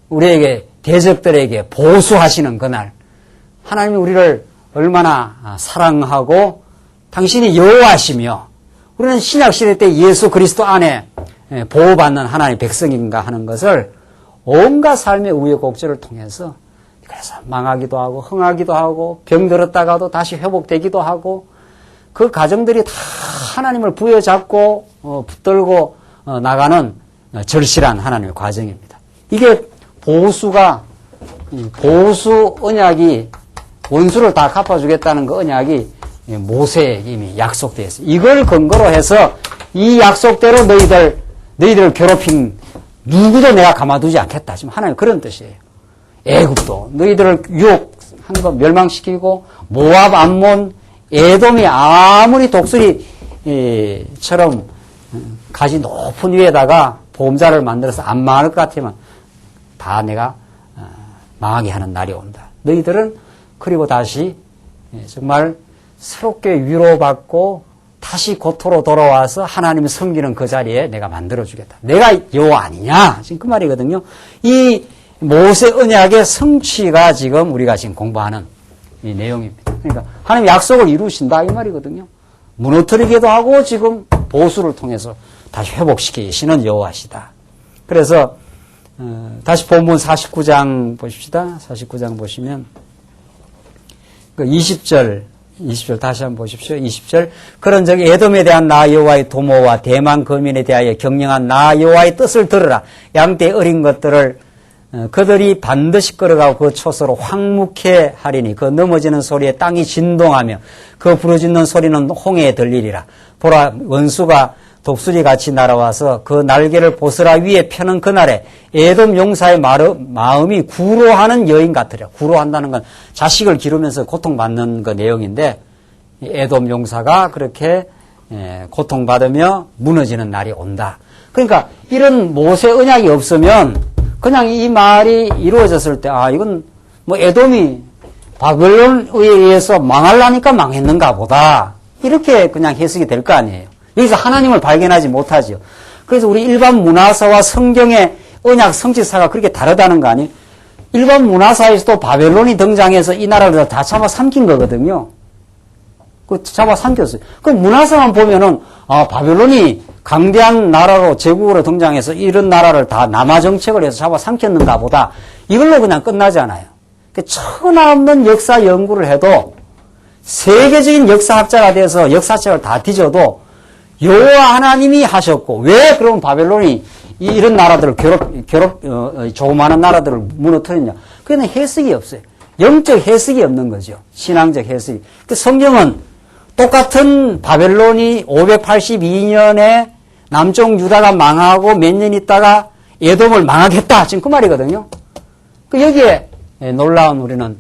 우리에게 대적들에게 보수하시는 그날 하나님이 우리를 얼마나 사랑하고 당신이 여호와시며 우리는 신약시대 때 예수 그리스도 안에 보호받는 하나님의 백성인가 하는 것을 온갖 삶의 우여곡절을 통해서 그래서 망하기도 하고 흥하기도 하고 병들었다가도 다시 회복되기도 하고 그 가정들이 다 하나님을 부여잡고 붙들고 나가는 절실한 하나님의 과정입니다. 이게 보수 언약이 원수를 다 갚아주겠다는 그 언약이 모세에게 이미 약속되어 있어요. 이걸 근거로 해서 이 약속대로 너희들을 괴롭힌 누구도 내가 가만두지 않겠다. 지금 하나님 그런 뜻이에요. 애굽도 너희들을 유혹한 거 멸망시키고 모압, 암몬, 에돔이 아무리 독수리처럼 가지 높은 위에다가 보험자를 만들어서 안 망할 것 같으면 다 내가 망하게 하는 날이 온다. 너희들은 그리고 다시 정말 새롭게 위로받고 다시 고토로 돌아와서 하나님을 섬기는 그 자리에 내가 만들어주겠다. 내가 여호와 아니냐? 지금 그 말이거든요. 이 모세 언약의 성취가 지금 우리가 지금 공부하는 이 내용입니다. 그러니까 하나님 약속을 이루신다 이 말이거든요. 무너뜨리기도 하고 지금 보수를 통해서 다시 회복시키시는 여호와시다. 그래서 다시 본문 49장 보십시다. 49장 보시면 그 20절 다시 한번 보십시오. 20절 그런즉 에돔에 대한 나 여호와의 도모와 대만 거민에 대하여 경영한 나 여호와의 뜻을 들으라. 양떼 어린 것들을 그들이 반드시 끌어가고 그 초소로 황묵해 하리니 그 넘어지는 소리에 땅이 진동하며 그 부르짖는 소리는 홍해에 들리리라. 보라 원수가 독수리같이 날아와서 그 날개를 보스라 위에 펴는 그날에 에돔 용사의 마음이 구로하는 여인 같으려. 구로한다는 건 자식을 기르면서 고통받는 그 내용인데 에돔 용사가 그렇게 고통받으며 무너지는 날이 온다. 그러니까 이런 모세 언약이 없으면 그냥 이 말이 이루어졌을 때 이건 뭐 에돔이 바벨론에 의해서 망하려니까 망했는가 보다. 이렇게 그냥 해석이 될 거 아니에요. 여기서 하나님을 발견하지 못하죠. 그래서 우리 일반 문화사와 성경의 언약 성취사가 그렇게 다르다는 거 아니에요? 일반 문화사에서도 바벨론이 등장해서 이 나라를 다 잡아삼킨 거거든요. 잡아삼켰어요. 그럼 문화사만 보면은 바벨론이 강대한 나라로 제국으로 등장해서 이런 나라를 다 남하 정책을 해서 잡아삼켰는가 보다. 이걸로 그냥 끝나지 않아요. 천하없는 역사 연구를 해도 세계적인 역사학자가 돼서 역사책을 다 뒤져도 여호와 하나님이 하셨고 왜 그럼 바벨론이 이런 나라들을 조그마한 나라들을 무너뜨렸냐? 그게는 해석이 없어요. 영적 해석이 없는 거죠. 신앙적 해석이. 성경은 똑같은 바벨론이 582년에 남쪽 유다가 망하고 몇 년 있다가 에돔을 망하겠다. 지금 그 말이거든요. 여기에 놀라운 우리는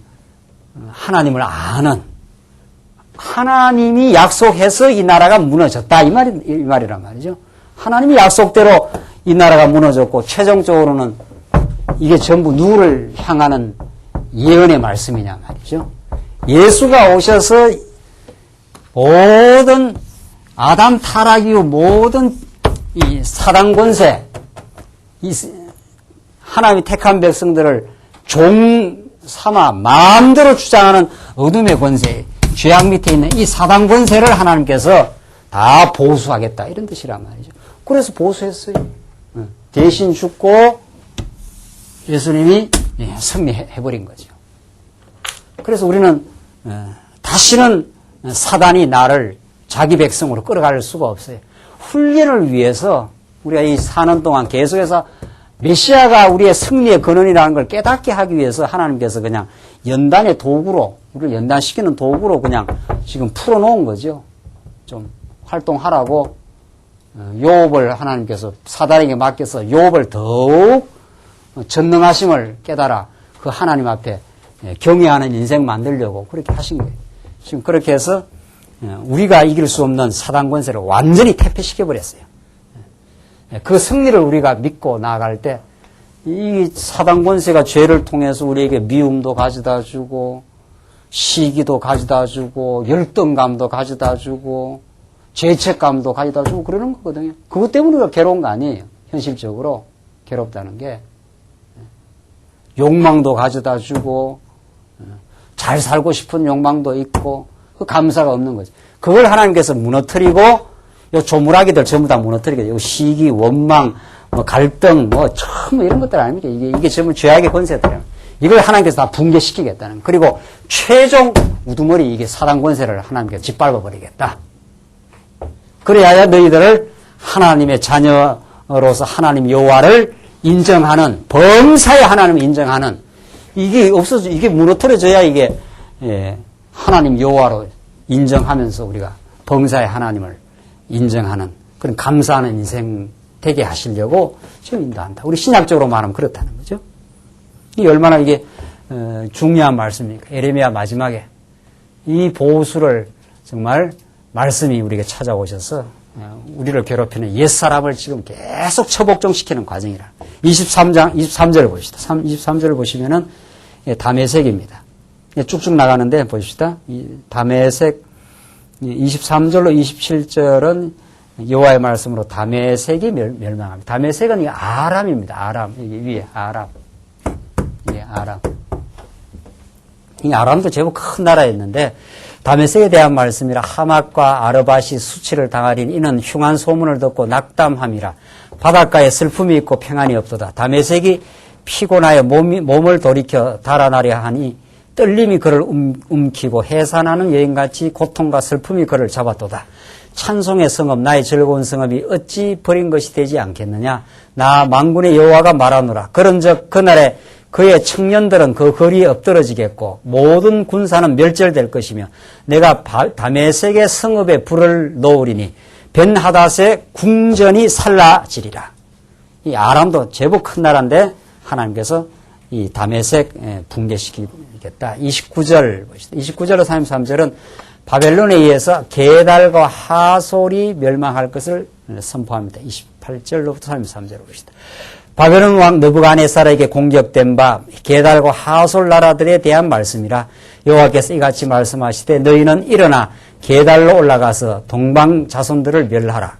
하나님을 아는 하나님이 약속해서 이 나라가 무너졌다. 이 말이란 말이죠. 하나님이 약속대로 이 나라가 무너졌고, 최종적으로는 이게 전부 누구를 향하는 예언의 말씀이냐 말이죠. 예수가 오셔서 모든 아담 타락 이후 모든 이 사단 권세, 이 하나님이 택한 백성들을 종 삼아 마음대로 주장하는 어둠의 권세, 죄악 밑에 있는 이 사단 권세를 하나님께서 다 보수하겠다 이런 뜻이란 말이죠. 그래서 보수했어요. 대신 죽고 예수님이 승리해버린 거죠. 그래서 우리는 다시는 사단이 나를 자기 백성으로 끌어갈 수가 없어요. 훈련을 위해서 우리가 이 사는 동안 계속해서 메시아가 우리의 승리의 근원이라는 걸 깨닫게 하기 위해서 하나님께서 그냥 연단의 도구로, 우리를 연단시키는 도구로 그냥 지금 풀어놓은 거죠. 좀 활동하라고 욥을 하나님께서 사단에게 맡겨서 욥을 더욱 전능하심을 깨달아 그 하나님 앞에 경외하는 인생 만들려고 그렇게 하신 거예요. 지금 그렇게 해서 우리가 이길 수 없는 사단 권세를 완전히 퇴폐시켜버렸어요. 그 승리를 우리가 믿고 나아갈 때 이 사단 권세가 죄를 통해서 우리에게 미움도 가져다 주고 시기도 가져다 주고 열등감도 가져다 주고 죄책감도 가져다 주고 그러는 거거든요. 그것 때문에 우리가 괴로운 거 아니에요. 현실적으로 괴롭다는 게 욕망도 가져다 주고 잘 살고 싶은 욕망도 있고 그 감사가 없는 거죠. 그걸 하나님께서 무너뜨리고 요 조물아기들 전부 다 무너뜨리게 요 시기, 원망, 뭐 갈등, 뭐 이런 것들 아닙니까? 이게 전부 죄악의 권세들이에요. 이걸 하나님께서 다 붕괴시키겠다는. 그리고 최종 우두머리 이게 사단 권세를 하나님께서 짓밟아 버리겠다. 그래야 너희들을 하나님의 자녀로서 하나님 여호와를 인정하는 범사의 하나님을 인정하는 이게 없어져 이게 무너뜨려져야 이게 하나님 여호와로 인정하면서 우리가 범사의 하나님을 인정하는 그런 감사하는 인생 되게 하시려고 지금 인도한다. 우리 신약적으로 말하면 그렇다는 거죠. 이게 얼마나 이게 중요한 말씀입니까? 에레미야 마지막에 이 보수를 정말 말씀이 우리에게 찾아오셔서 우리를 괴롭히는 옛사람을 지금 계속 처복종시키는 과정이라. 23절을 보십시다. 23절을 보시면은 다메섹입니다. 쭉쭉 나가는데 보십시다. 다메섹 23절로 27절은 여호와의 말씀으로 다메섹이 멸망합니다. 다메섹은 이 아람입니다. 아람. 여기 위에 아람. 예, 아람. 이 아람도 제법 큰 나라였는데 다메섹에 대한 말씀이라 하맛과 아르밧이 수치를 당하리니 이는 흉한 소문을 듣고 낙담함이라. 바닷가에 슬픔이 있고 평안이 없도다. 다메섹이 피곤하여 몸을 돌이켜 달아나려 하니 떨림이 그를 움키고 해산하는 여인같이 고통과 슬픔이 그를 잡았도다. 찬송의 성읍 나의 즐거운 성읍이 어찌 버린 것이 되지 않겠느냐. 나 만군의 여호와가 말하노라. 그런즉 그날에 그의 청년들은 그 거리에 엎드러지겠고 모든 군사는 멸절될 것이며 내가 다메섹의 성읍에 불을 놓으리니 벤하닷의 궁전이 살라지리라. 이 아람도 제법 큰 나라인데 하나님께서 이 다메섹 붕괴시키겠다. 29절 보시다. 29절로 33절은 바벨론에 의해서 게달과 하솔이 멸망할 것을 선포합니다. 28절로부터 33절을 보시다. 바벨론 왕 느부갓네살에게 공격된 바 게달과 하솔 나라들에 대한 말씀이라. 여호와께서 이같이 말씀하시되 너희는 일어나 게달로 올라가서 동방 자손들을 멸하라.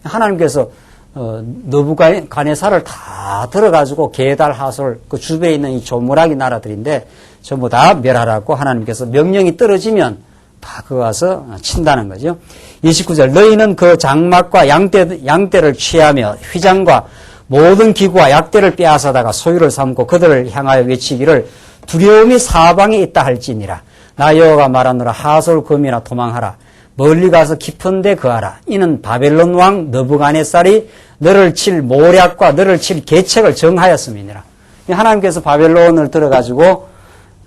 하나님께서 느부갓네살을 다 들어가지고 게달 하솔 그 주변에 있는 이 조물아기 나라들인데 전부 다 멸하라고 하나님께서 명령이 떨어지면 다 그거 가서 친다는 거죠. 29절 너희는 그 장막과 양떼를 취하며 휘장과 모든 기구와 약대를 빼앗아다가 소유를 삼고 그들을 향하여 외치기를 두려움이 사방에 있다 할지니라. 나 여호와가 말하노라. 하솔 금이나 도망하라. 멀리 가서 깊은 데 거하라. 이는 바벨론 왕 느부갓네살이 너를 칠 모략과 너를 칠 계책을 정하였음이니라. 하나님께서 바벨론을 들어가지고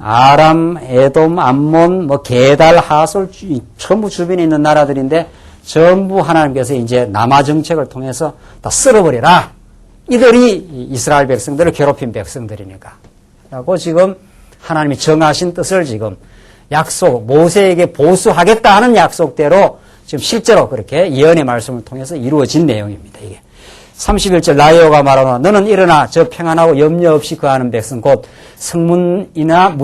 아람, 에돔, 암몬, 게달, 하솔 전부 주변에 있는 나라들인데 전부 하나님께서 이제 남하 정책을 통해서 다 쓸어버리라. 이들이 이스라엘 백성들을 괴롭힌 백성들이니까. 라고 지금 하나님이 정하신 뜻을 지금 약속, 모세에게 보수하겠다 하는 약속대로 지금 실제로 그렇게 예언의 말씀을 통해서 이루어진 내용입니다. 이게 31절 나 여호와가 말하노라. 너는 일어나 저 평안하고 염려 없이 거하는 백성 곧 성문이나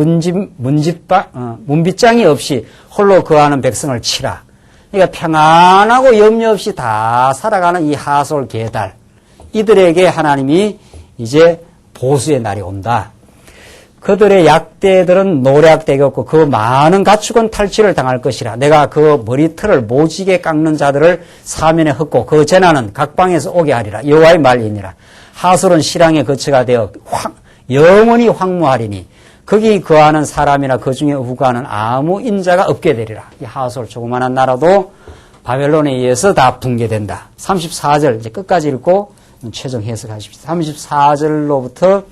문빗장이 없이 홀로 거하는 백성을 치라. 그러니까 평안하고 염려 없이 다 살아가는 이 하솔 게달 이들에게 하나님이 이제 보수의 날이 온다. 그들의 약대들은 노략되겠고 그 많은 가축은 탈취를 당할 것이라. 내가 그 머리털을 모지게 깎는 자들을 사면에 흩고 그 재난은 각방에서 오게 하리라. 여호와의 말이니라. 하솔은 실랑의 거처가 되어 영원히 황무하리니 거기 거하는 사람이나 그 중에 우거하는 아무 인자가 없게 되리라. 이 하솔 조그마한 나라도 바벨론에 의해서 다 붕괴된다. 34절 이제 끝까지 읽고 최종 해석하십시오. 34절로부터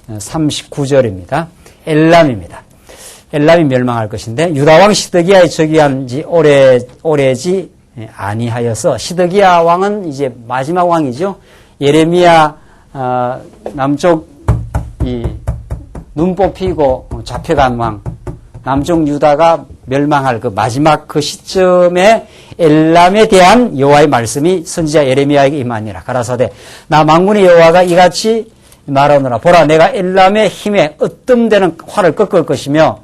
39절입니다. 엘람입니다. 엘람이 멸망할 것인데 유다왕 시드기야의 즉위한 지 오래지 아니하여서 시드기야 왕은 이제 마지막 왕이죠. 예레미야 남쪽 눈 뽑히고 잡혀간 왕 남쪽 유다가 멸망할 그 마지막 그 시점에 엘람에 대한 여호와의 말씀이 선지자 예레미야에게 임하니라. 가라사대 나 만군의 여호와가 이같이 말하노라. 보라 내가 엘람의 힘에 으뜸되는 활을 꺾을 것이요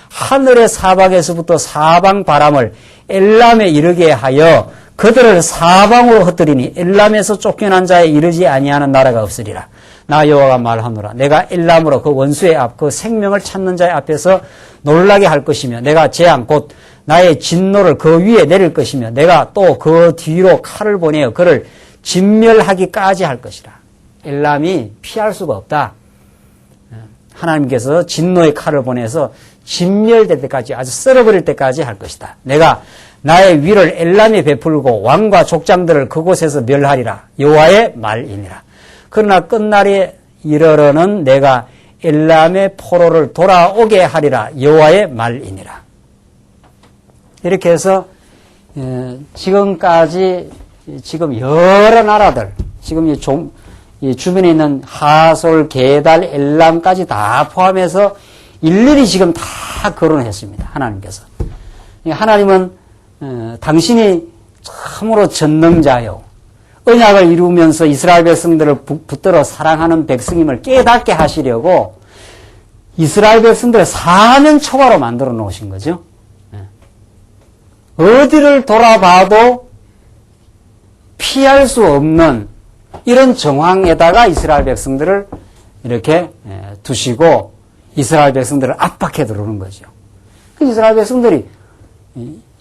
하늘의 사방에서부터 사방 바람을 엘람에 이르게 하여 그들을 사방으로 흩뜨리니 엘람에서 쫓겨난 자에 이르지 아니하는 나라가 없으리라. 나 여호와가 말하노라. 내가 엘람으로 그 원수의 앞 그 생명을 찾는 자의 앞에서 놀라게 할 것이며 내가 재앙 곧 나의 진노를 그 위에 내릴 것이며 내가 또 그 뒤로 칼을 보내어 그를 진멸하기까지 할 것이라. 엘람이 피할 수가 없다. 하나님께서 진노의 칼을 보내서 진멸될 때까지 아주 썰어버릴 때까지 할 것이다. 내가 나의 위를 엘람에 베풀고 왕과 족장들을 그곳에서 멸하리라. 여호와의 말이니라. 그러나 끝날에 이르러는 내가 엘람의 포로를 돌아오게 하리라. 여호와의 말이니라. 이렇게 해서 지금까지 지금 여러 나라들 지금 이 주변에 있는 하솔, 게달, 엘람까지 다 포함해서 일일이 지금 다 거론했습니다. 하나님께서. 하나님은 당신이 참으로 전능자요. 언약을 이루면서 이스라엘 백성들을 붙들어 사랑하는 백성임을 깨닫게 하시려고 이스라엘 백성들을 사면 초과로 만들어 놓으신 거죠. 어디를 돌아봐도 피할 수 없는 이런 정황에다가 이스라엘 백성들을 이렇게 두시고 이스라엘 백성들을 압박해 들어오는 거죠. 이스라엘 백성들이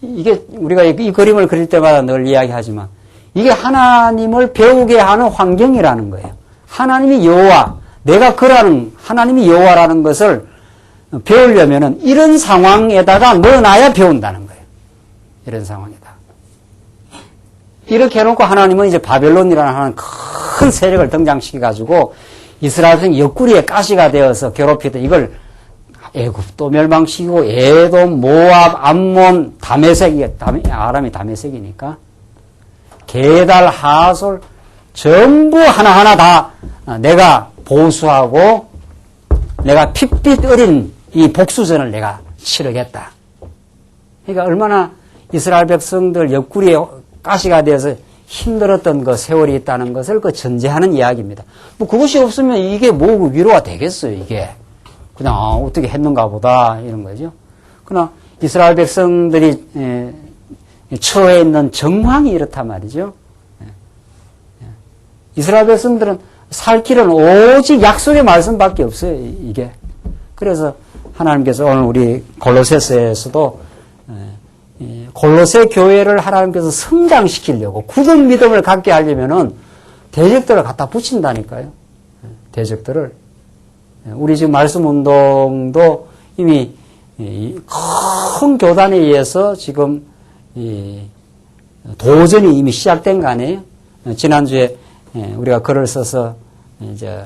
이게 우리가 이 그림을 그릴 때마다 늘 이야기하지만 이게 하나님을 배우게 하는 환경이라는 거예요. 하나님이 여호와, 내가 그라는 하나님이 여호와라는 것을 배우려면은 이런 상황에다가 넣어놔야 배운다는 거예요. 이런 상황에다. 이렇게 해놓고 하나님은 이제 바벨론이라는 하는 큰 세력을 등장시켜가지고 이스라엘 백성이 옆구리에 가시가 되어서 괴롭히던 이걸 애굽도 멸망시키고 에돔, 모압, 암몬, 아람이 다메섹이니까 게달, 하솔 전부 하나하나 다 내가 보수하고 내가 핏빛 어린 이 복수전을 내가 치르겠다. 그러니까 얼마나 이스라엘 백성들 옆구리에 가시가 되어서 힘들었던 그 세월이 있다는 것을 그 전제하는 이야기입니다. 뭐 그것이 없으면 이게 뭐 위로가 되겠어요, 이게. 그냥 어떻게 했는가 보다 이런 거죠. 그러나 이스라엘 백성들이 처해 있는 정황이 이렇단 말이죠. 이스라엘 백성들은 살 길은 오직 약속의 말씀밖에 없어요, 이게. 그래서 하나님께서 오늘 우리 골로새서에서도 골로새 교회를 하나님께서 성장시키려고 굳은 믿음을 갖게 하려면은 대적들을 갖다 붙인다니까요. 대적들을. 우리 지금 말씀 운동도 이미 큰 교단에 의해서 지금 도전이 이미 시작된 거 아니에요? 지난주에 우리가 글을 써서 이제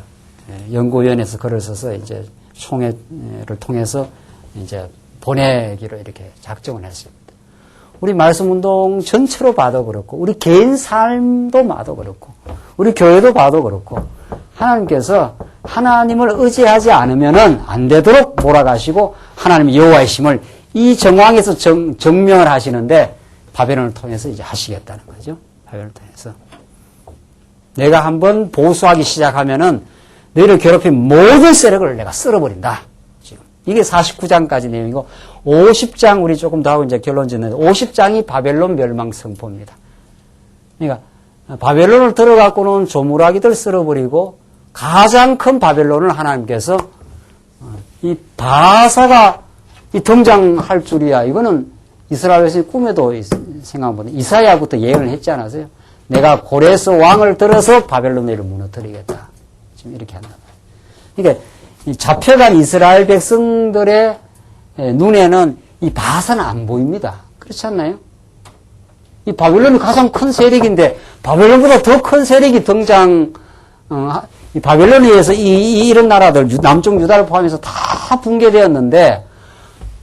연구위원회에서 글을 써서 이제 총회를 통해서 이제 보내기로 이렇게 작정을 했습니다. 우리 말씀 운동 전체로 봐도 그렇고 우리 개인 삶도 봐도 그렇고 우리 교회도 봐도 그렇고 하나님께서 하나님을 의지하지 않으면은 안 되도록 몰아가시고 하나님 여호와의 힘을 이 정황에서 증명을 하시는데 바벨론을 통해서 이제 하시겠다는 거죠. 바벨론을 통해서. 내가 한번 보수하기 시작하면은 너희를 괴롭힌 모든 세력을 내가 쓸어버린다. 지금. 이게 49장까지 내용이고 50장 우리 조금 더 하고 이제 결론 짓는데 50장이 바벨론 멸망 선포입니다. 그러니까 바벨론을 들어갖고는 조물아기들 쓸어버리고 가장 큰 바벨론을 하나님께서 이 바사가 이 등장할 줄이야. 이거는 이스라엘에서의 꿈에도 생각보다 이사야부터 예언을 했지 않았어요? 내가 고레스 왕을 들어서 바벨론을 무너뜨리겠다. 지금 이렇게 한단 말이에요. 그러니까 이 잡혀간 이스라엘 백성들의 눈에는 이 바사는 안 보입니다. 그렇지 않나요? 이 바벨론이 가장 큰 세력인데 바벨론보다 더 큰 세력이 이 바벨론에 의해서 이런 나라들 남쪽 유다를 포함해서 다 붕괴되었는데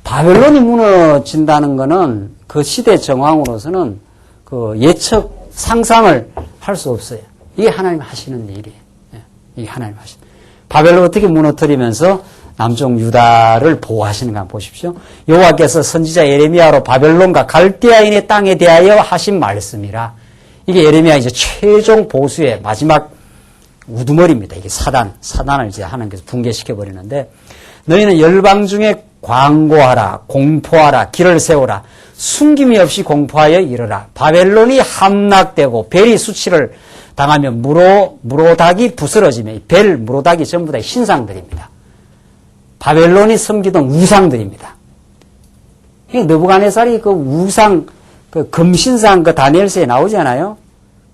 바벨론이 무너진다는 것은 그 시대 정황으로서는 그 예측 상상을 할 수 없어요. 이게 하나님 하시는 일이에요. 이게 하나님 하시는. 바벨론 어떻게 무너뜨리면서 남쪽 유다를 보호하시는가 한번 보십시오. 여호와께서 선지자 예레미야로 바벨론과 갈대아인의 땅에 대하여 하신 말씀이라. 이게 예레미야 이제 최종 보수의 마지막 우두머리입니다. 이게 사단을 이제 하나님께서 붕괴시켜 버리는데 너희는 열방 중에 광고하라, 공포하라, 길을 세우라, 숨김이 없이 공포하여 이르라. 바벨론이 함락되고 벨이 수치를 당하며 무로닥이 부스러지며 벨, 무로닥이 전부 다 신상들입니다. 바벨론이 섬기던 우상들입니다. 느부갓네살이 그 우상, 그 금신상 그 다니엘서에 나오잖아요.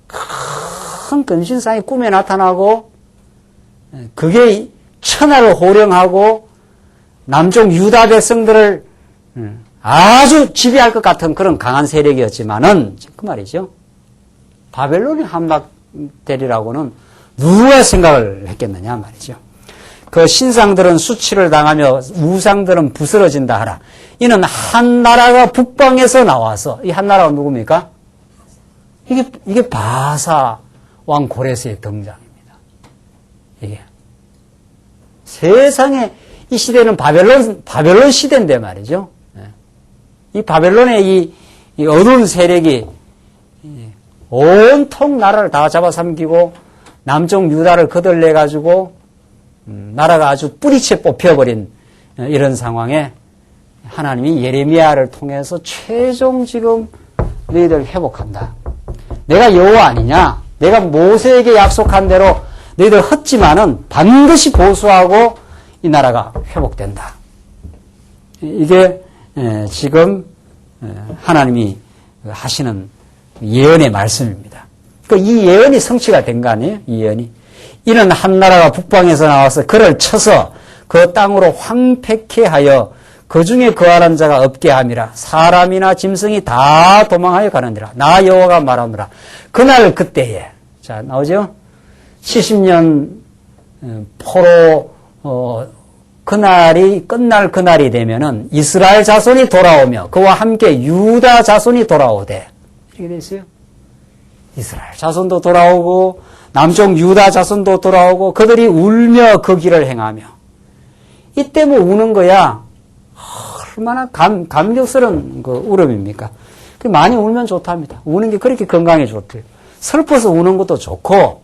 큰 금신상이 꿈에 나타나고 그게 천하를 호령하고 남쪽 유다 백성들을 아주 지배할 것 같은 그런 강한 세력이었지만은 그 말이죠. 바벨론이 함락되리라고는 누가 생각을 했겠느냐 말이죠. 그 신상들은 수치를 당하며 우상들은 부스러진다 하라. 이는 한 나라가 북방에서 나와서 이 한 나라가 누굽니까? 이게 바사 왕 고레스의 등장입니다. 이게 세상에 이 시대는 바벨론 시대인데 말이죠. 이 바벨론의 이 어두운 세력이 온통 나라를 다 잡아삼키고 남쪽 유다를 거들내 가지고 나라가 아주 뿌리채 뽑혀버린 이런 상황에 하나님이 예레미야를 통해서 최종 지금 너희들 회복한다. 내가 여호와 아니냐? 내가 모세에게 약속한 대로 너희들 헛지만은 반드시 보수하고 이 나라가 회복된다. 이게 지금 하나님이 하시는 예언의 말씀입니다. 이 예언이 성취가 된 거 아니에요? 이 예언이. 이는 한 나라가 북방에서 나와서 그를 쳐서 그 땅으로 황폐케 하여 그 중에 거하는 자가 없게 함이라. 사람이나 짐승이 다 도망하여 가느니라. 나 여호와가 말하노라. 그날 그때에 자 나오죠? 70년 포로 그날이 끝날 그날이 되면은 이스라엘 자손이 돌아오며 그와 함께 유다 자손이 돌아오되 이렇게 돼 있어요. 이스라엘 자손도 돌아오고 남쪽 유다 자손도 돌아오고 그들이 울며 그 길을 행하며 이때 뭐 우는 거야. 얼마나 감격스러운 그 울음입니까? 많이 울면 좋답니다. 우는 게 그렇게 건강에 좋대요. 슬퍼서 우는 것도 좋고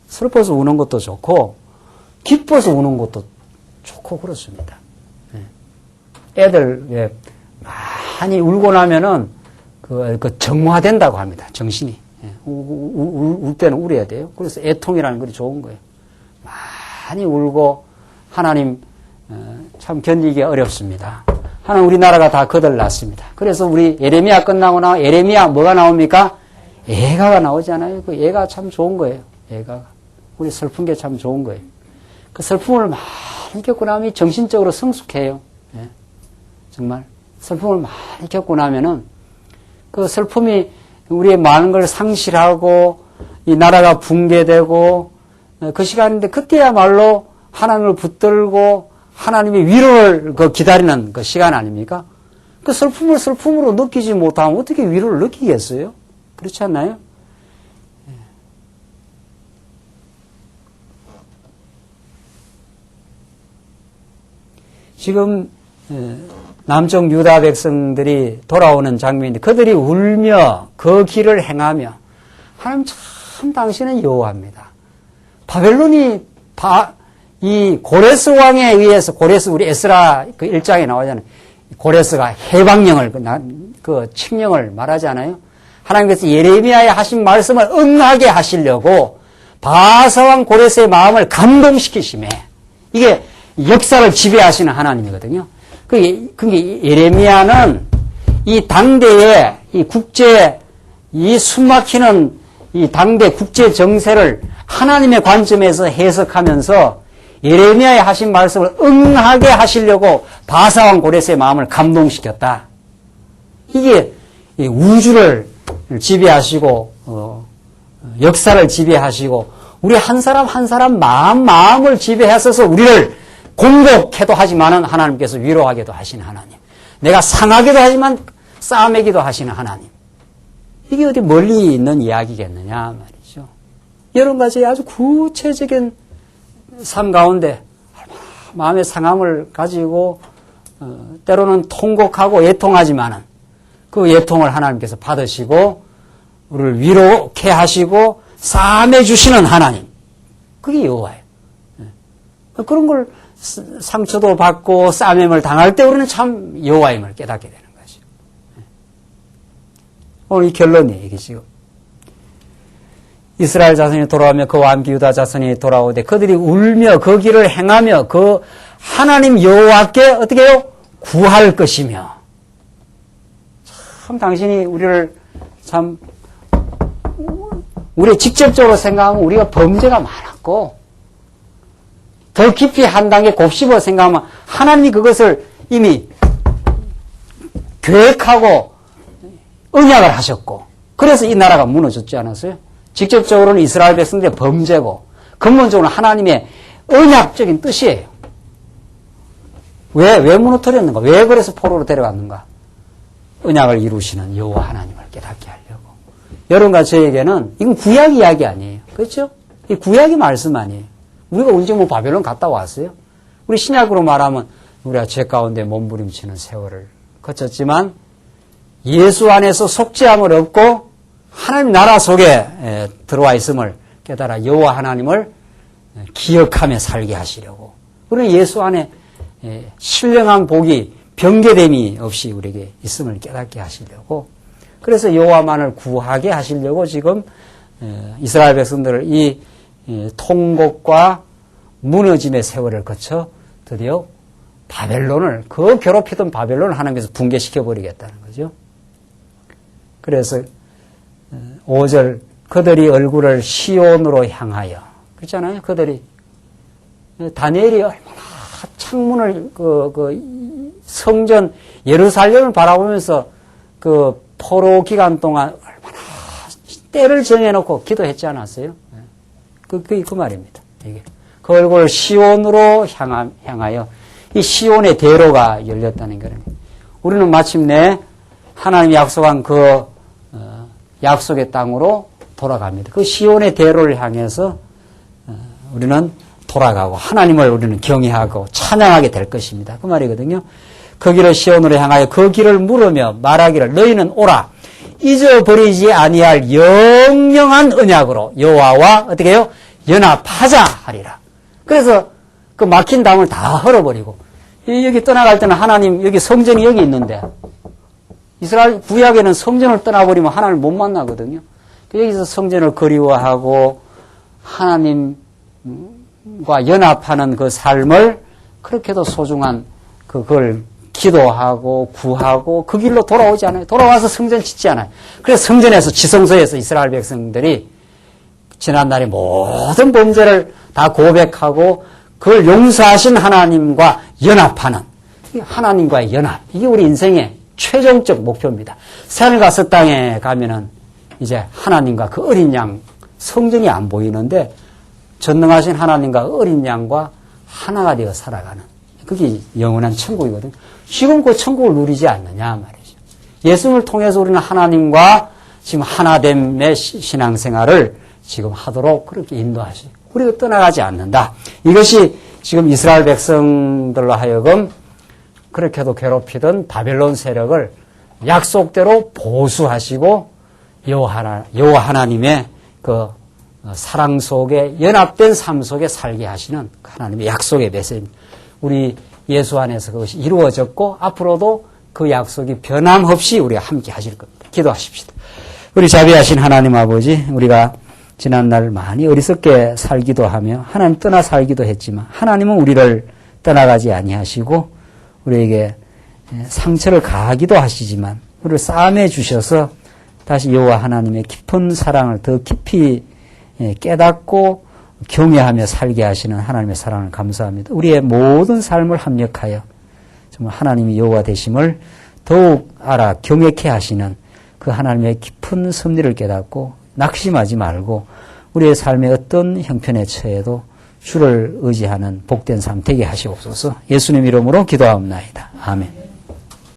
슬퍼서 우는 것도 좋고 기뻐서 우는 것도 좋고 그렇습니다. 애들 왜 많이 울고 나면은 그 정화된다고 합니다. 정신이. 울 때는 울어야 돼요. 그래서 애통이라는 것이 좋은 거예요. 많이 울고 하나님 참 견디기 어렵습니다. 하나님 우리나라가 다 거들났습니다. 그래서 우리 예레미야 끝나고 나면 예레미야 뭐가 나옵니까? 애가가 나오잖아요. 그 애가 참 좋은 거예요. 애가가. 우리 슬픈 게 참 좋은 거예요. 그 슬픔을 많이 겪고 나면 정신적으로 성숙해요. 정말 슬픔을 많이 겪고 나면은 그 슬픔이 우리의 많은 걸 상실하고 이 나라가 붕괴되고 그 시간인데 그때야말로 하나님을 붙들고 하나님의 위로를 기다리는 그 시간 아닙니까? 그 슬픔을 슬픔으로 느끼지 못하면 어떻게 위로를 느끼겠어요? 그렇지 않나요? 지금 남쪽 유다 백성들이 돌아오는 장면인데 그들이 울며 그 길을 행하며 하나님 참 당신은 여호와입니다. 바벨론이 이 고레스 왕에 의해서 고레스 우리 에스라 그 1장에 나오잖아요. 고레스가 해방령을 그 칙령을 말하잖아요. 하나님께서 예레미야에 하신 말씀을 응하게 하시려고 바사 왕 고레스의 마음을 감동시키심에 이게 역사를 지배하시는 하나님이거든요. 그게 예레미야는 이 당대의 이 이 숨막히는 이 당대 국제 정세를 하나님의 관점에서 해석하면서 예레미야의 하신 말씀을 응하게 하시려고 바사왕 고레스의 마음을 감동시켰다. 이게 우주를 지배하시고 역사를 지배하시고 우리 한 사람 한 사람 마음을 지배하셔서 우리를 공격해도 하지만은 하나님께서 위로하게도 하시는 하나님. 내가 상하게도 하지만 싸매기도 하시는 하나님. 이게 어디 멀리 있는 이야기겠느냐 말이죠. 여러 가지 아주 구체적인 삶 가운데 마음의 상함을 가지고 때로는 통곡하고 애통하지만은 그 애통을 하나님께서 받으시고 우리를 위로케 하시고 싸매 주시는 하나님. 그게 여호와예요. 그런 걸 상처도 받고 싸매임을 당할 때 우리는 참 여호와임을 깨닫게 되는 것이죠. 오늘 이 결론이에요. 이게 지금. 이스라엘 자손이 돌아오며 그와 함께 유다 자손이 돌아오되 그들이 울며 그 길을 행하며 그 하나님 여호와께 어떻게 해요? 구할 것이며. 참 당신이 우리를 참 우리 직접적으로 생각하면 우리가 범죄가 많았고 더 깊이 한 단계 곱씹어 생각하면 하나님이 그것을 이미 계획하고 언약을 하셨고 그래서 이 나라가 무너졌지 않았어요? 직접적으로는 이스라엘 백성들의 범죄고 근본적으로는 하나님의 언약적인 뜻이에요. 왜 무너뜨렸는가? 왜 그래서 포로로 데려갔는가? 언약을 이루시는 여호와 하나님을 깨닫게 하려고. 여러분과 저에게는 이건 구약 이야기 아니에요. 그렇죠? 이 구약의 말씀 아니에요. 우리가 언제 바벨론 갔다 왔어요? 우리 신약으로 말하면 우리가 죄 가운데 몸부림치는 세월을 거쳤지만 예수 안에서 속죄함을 얻고 하나님 나라 속에 들어와 있음을 깨달아 여호와 하나님을 기억하며 살게 하시려고. 우리는 예수 안에 신령한 복이 변개됨이 없이 우리에게 있음을 깨닫게 하시려고. 그래서 여호와만을 구하게 하시려고 지금 이스라엘 백성들을 이 통곡과 무너짐의 세월을 거쳐 드디어 바벨론을 그 괴롭히던 바벨론을 하나님께서 붕괴시켜 버리겠다는 거죠. 그래서 5절 그들이 얼굴을 시온으로 향하여 그렇잖아요. 그들이 다니엘이 얼마나 창문을 성전 예루살렘을 바라보면서 그 포로 기간 동안 얼마나 때를 정해놓고 기도했지 않았어요? 그 말입니다. 이게 그 얼굴을 시온으로 향하여 이 시온의 대로가 열렸다는 거예요. 우리는 마침내 하나님이 약속한 그 약속의 땅으로 돌아갑니다. 그 시온의 대로를 향해서 우리는 돌아가고 하나님을 우리는 경외하고 찬양하게 될 것입니다. 그 말이거든요. 그 길을 시온으로 향하여 그 길을 물으며 말하기를 너희는 오라 잊어버리지 아니할 영영한 언약으로 여호와와 어떻게 해요? 연합하자 하리라. 그래서 그 막힌 담을 다 헐어버리고 여기 떠나갈 때는 하나님 여기 성전이 여기 있는데 이스라엘 구약에는 성전을 떠나버리면 하나님을 못 만나거든요. 여기서 성전을 그리워하고 하나님과 연합하는 그 삶을 그렇게도 소중한 그걸 기도하고 구하고 그 길로 돌아오지 않아요. 돌아와서 성전 짓지 않아요. 그래서 성전에서 지성소에서 이스라엘 백성들이 지난날의 모든 범죄를 다 고백하고 그걸 용서하신 하나님과 연합하는 하나님과의 연합. 이게 우리 인생의 최종적 목표입니다. 새하늘과 땅에 가면은 이제 하나님과 그 어린 양 성전이 안 보이는데 전능하신 하나님과 어린 양과 하나가 되어 살아가는 그게 영원한 천국이거든요. 지금 그 천국을 누리지 않느냐 말이죠. 예수님을 통해서 우리는 하나님과 지금 하나됨의 신앙생활을 지금 하도록 그렇게 인도하시고 우리가 떠나가지 않는다. 이것이 지금 이스라엘 백성들로 하여금 그렇게도 괴롭히던 바벨론 세력을 약속대로 보수하시고 여호와 하나님의 그 사랑 속에 연합된 삶 속에 살게 하시는 하나님의 약속의 메시지입니다. 우리 예수 안에서 그것이 이루어졌고 앞으로도 그 약속이 변함없이 우리가 함께 하실 겁니다. 기도하십시다. 우리 자비하신 하나님 아버지, 우리가 지난날 많이 어리석게 살기도 하며 하나님 떠나 살기도 했지만 하나님은 우리를 떠나가지 아니하시고 우리에게 상처를 가하기도 하시지만 우리를 싸매 주셔서 다시 여호와 하나님의 깊은 사랑을 더 깊이 깨닫고 경외하며 살게 하시는 하나님의 사랑을 감사합니다. 우리의 모든 삶을 합력하여 정말 하나님이 여호와 되심을 더욱 알아 경외케 하시는 그 하나님의 깊은 섭리를 깨닫고 낙심하지 말고 우리의 삶의 어떤 형편에 처해도 주를 의지하는 복된 삶 되게 하시옵소서. 예수님 이름으로 기도하옵나이다. 아멘.